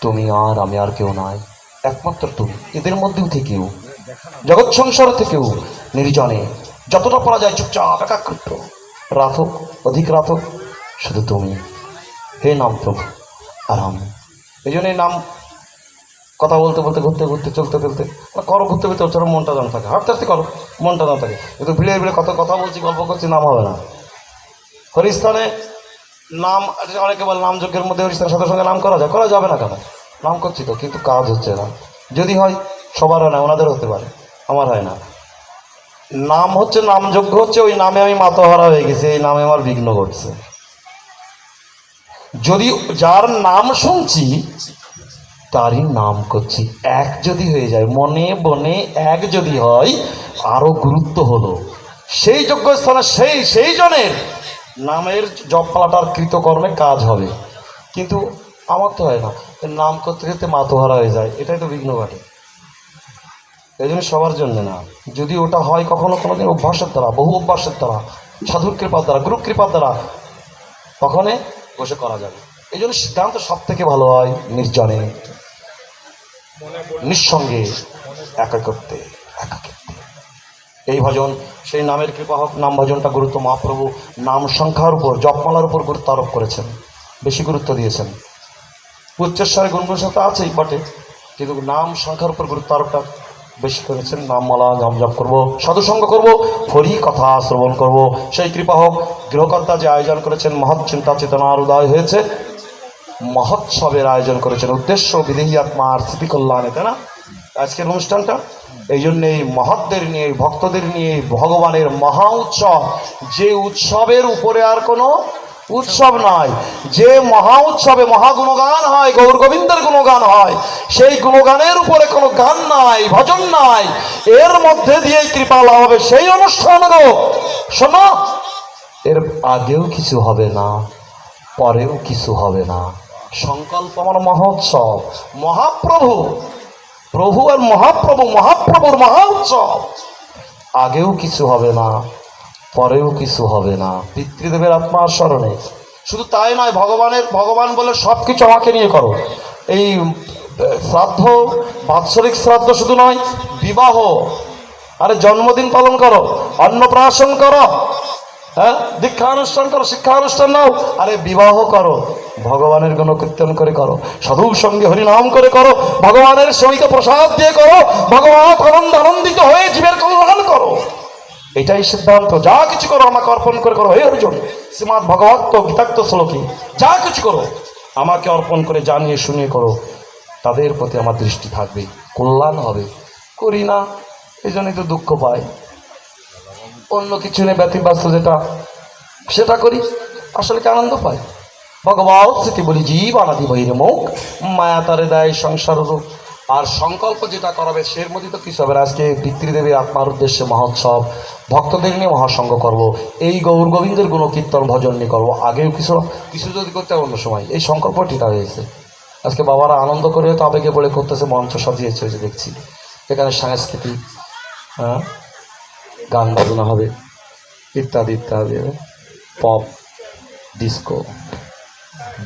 তুমি আর আমি আর কেউ নাই, একমাত্র তুমি, এদের মধ্যেও থেকেও জগৎ সংসার থেকেও নির্জনে যতটা পারা যায় চুপচাপ একাকৃত, রাত হোক অধিক রাত হোক, শুধু তুমি, হে নাম প্রভু আর আমি। এই জন্য নাম কথা বলতে বলতে ঘুরতে ঘুরতে চলতে চলতে করো, ঘুরতে ঘুরতে চলো, মনটা জানা থাকে, হাঁটতে হাঁটতে করো, মনটা জানা থাকে। কিন্তু ভিড়ে ভিড়ে কথা বলছি, গল্প করছি, নাম হবে না। হরিস্থানে নাম, অনেকে বলে নাম যজ্ঞের মধ্যে হরিস্থানের সাথে সঙ্গে নাম করা যায়, করা যাবে না কেন? নাম করছি তো, কিন্তু কাজ হচ্ছে না। যদি হয় সবার হয় না, ওনাদের হতে পারে, আমার হয় না। নাম হচ্ছে, নাম যজ্ঞ হচ্ছে, ওই নামে আমি মাতাহারা হয়ে গেছি, এই নামে আমার বিঘ্ন ঘটছে। যদি যার নাম শুনছি তারই নাম করছি, এক যদি হয়ে যায়, মনে বনে এক যদি হয়, আরো গুরুত্ব হলো সেই যজ্ঞস্থানে সেই জনের নামের জপপালাটার কৃতকর্মে কাজ হবে। কিন্তু আমার তো হয় না, নাম করতে করতে মাতোহারা হয়ে যায়, এটাই তো বিঘ্ন ঘটে। এই জন্য সবার জন্য না, যদি ওটা হয় কখনো কোনোদিন অভ্যাসের দ্বারা, বহু অভ্যাসের দ্বারা, সাধুর কৃপার দ্বারা, গুরু কৃপার দ্বারা, তখনই বসে করা যাবে। এই জন্য সিদ্ধান্ত সব থেকে ভালো হয় নির্জনে, নিঃসঙ্গে, একাকত্বে, একাকিত্বে। এই ভজন, সেই নামের কৃপা হোক। নাম ভজনটা গুরুত্ব মহাপ্রভু নাম সংখ্যার উপর, জপমালার উপর গুরুত্ব আরোপ করেছেন, বেশি গুরুত্ব দিয়েছেন। উচ্চস্বরে গুনগুন সাথে আছেই বটে, কিন্তু নাম সংখ্যার উপর গুরুত্ব আরোপটা বেশি করেছেন। নামমালা নাম জপ করবো, সাধুসঙ্গ করবো, হরি কথা শ্রবণ করবো, সেই কৃপা হোক। গৃহকর্তা যে আয়োজন করেছেন, মহৎ চিন্তা চেতনার উদয় হয়েছে, মহোৎসবের আয়োজন করেছেন, উদ্দেশ্য বিদেহী আত্মার স্মৃতি কল্যাণে, তাই না আজকের অনুষ্ঠানটা? এই জন্য এই মহৎদের নিয়ে, ভক্তদের নিয়ে ভগবানের মহা উৎসব, যে উৎসবের উপরে আর কোনো উৎসব নয়, যে মহা উৎসবে মহাগুণগান হয়, গৌর গোবিন্দের গুণগান হয়, সেই গুণগানের উপরে কোনো গান নাই, ভজন নাই, এর মধ্যে দিয়ে কৃপা লাভ হবে সেই অনুষ্ঠান গো। শোনো, এর আগেও কিছু হবে না, পরেও কিছু হবে না। সংকল্প আমার মহোৎসব, মহাপ্রভু, প্রভু আর মহাপ্রভু, মহাপ্রভুর মহা উৎসব। আগেও কিছু হবে না, পরেও কিছু হবে না, পিতৃদেবের আত্মার স্মরণে। শুধু তাই নয়, ভগবান বলে সব কিছু আমাকে নিয়ে করো। এই শ্রাদ্ধ, বাৎসরিক শ্রাদ্ধ শুধু নয়, বিবাহ, আরে জন্মদিন পালন করো, অন্নপ্রাশন করো, হ্যাঁ, দীক্ষানুষ্ঠান করো, শিক্ষানুষ্ঠান নাও, আরে বিবাহ করো, ভগবানের গুণকীর্তন করে করো, সাধুর সঙ্গে হরিনাম করে করো, ভগবানের সহিত প্রসাদ দিয়ে করো, ভগবান আনন্দিত হয়ে জীবের কল্যাণ করো। এটাই সিদ্ধান্ত। যা কিছু করো আমাকে অর্পণ করে করো, হে অর্জুন, শ্রীমদ্ ভগবত গীতাক্ত শ্লোকে, যা কিছু করো আমাকে অর্পণ করে জানিয়ে শুনিয়ে করো, তাদের প্রতি আমার দৃষ্টি থাকবে, কল্যাণ হবে। করি না, এই জন্যই তো দুঃখ পাই। অন্য কিছু নেই, ব্যতিব্যস্ত যেটা সেটা করি, আসলে কি আনন্দ পাই? ভগবত স্মৃতি বলি জীব আনাদি বহিরে মুখ, মায়া তারে দেয় সংসার রূপ। আর সংকল্প যেটা করাবে সের মধ্যে তো কিছু হবে না। আজকে পিতৃদেবী আত্মার উদ্দেশ্যে মহোৎসব, ভক্তদের নিয়ে মহাসঙ্গ করব, এই গৌর গোবিন্দের গুণ কীর্তন ভজন নিয়ে করবো। আগেও কিছু কিছু যদি করতে অন্য সময়, এই সংকল্প ঠিকা হয়েছে। আজকে বাবারা আনন্দ করে হয়তো আবেগে বলে করতেছে, মঞ্চ সাজিয়েছে, ওই যে দেখছি এখানে সাংস্কৃতিক, হ্যাঁ, গান বাজনা হবে, ইত্যাদি ইত্যাদি, পপ, ডিস্কো,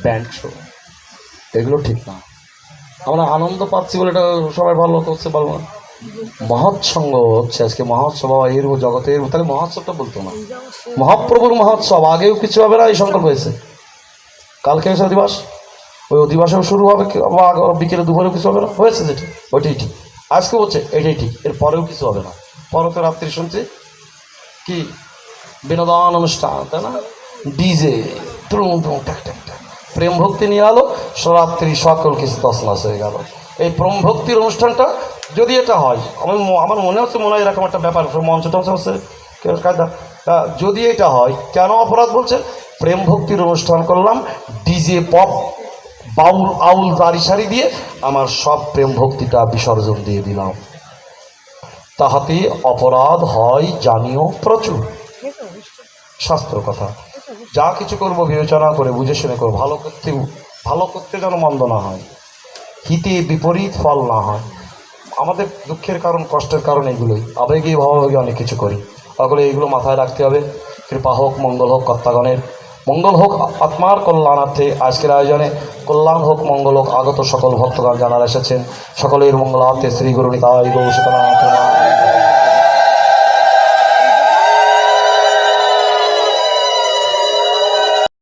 ব্যান্ড শো, এগুলো ঠিক না। আমরা আনন্দ পাচ্ছি বলে এটা সবাই ভালো করছে, বলবো না। মহৎসঙ্গ হচ্ছে আজকে মহোৎসব, এর জগতের, তাহলে মহোৎসবটা বলতো না, মহাপ্রভুর মহোৎসব। আগেও কিছু হবে না, এই সংকল্প হয়েছে। কালকে এসে অধিবাস, ওই অধিবাসেও শুরু হবে, বিকেলে দুপুরেও কিছু হবে না, হয়েছে যেটা ওইটাই ঠিক। আজকে বলছে এটাই ঠিক, এর পরেও কিছু হবে না। পরে তো রাত্রি শুনছি কি বিনোদন অনুষ্ঠান, তাই না, ডিজে, প্রেম ভক্তি নিয়ে আলো, রাত্রি সকল কিছু তছনছ হয়ে গেল। এই প্রেম ভক্তির অনুষ্ঠানটা যদি এটা হয়, আমার মনে হয় এরকম একটা ব্যাপার, মঞ্চ টঞ্চ হচ্ছে কায়দা। যদি এটা হয়, কেন অপরাধ বলছে? প্রেম ভক্তির অনুষ্ঠান করলাম, ডিজে, পপ, বাউল, আউল, দাড়ি সারি দিয়ে আমার সব প্রেম ভক্তিটা বিসর্জন দিয়ে দিলাম, তাহাতে অপরাধ হয় জানিও প্রচুর। শাস্ত্র কথা। যা কিছু করবো বিবেচনা করে বুঝে শুনে করবো, ভালো করতে যেন মন্দ না হয়, হিতে বিপরীত ফল না হয়। আমাদের দুঃখের কারণ, কষ্টের কারণ এগুলোই, আবেগে ভাবাবেগে অনেক কিছু করি, তাহলে এইগুলো মাথায় রাখতে হবে। কৃপা হোক, মঙ্গল হোক, কর্তাগণের মঙ্গল হোক, আত্মার কল্যাণার্থে আজকের আয়োজনে কল্যাণ হোক, মঙ্গল হোক। আগত সকল ভক্তগণ জানার এসেছেন, সকলের মঙ্গলার্থে শ্রী গুরু নিতাই গৌর সীতানাথ।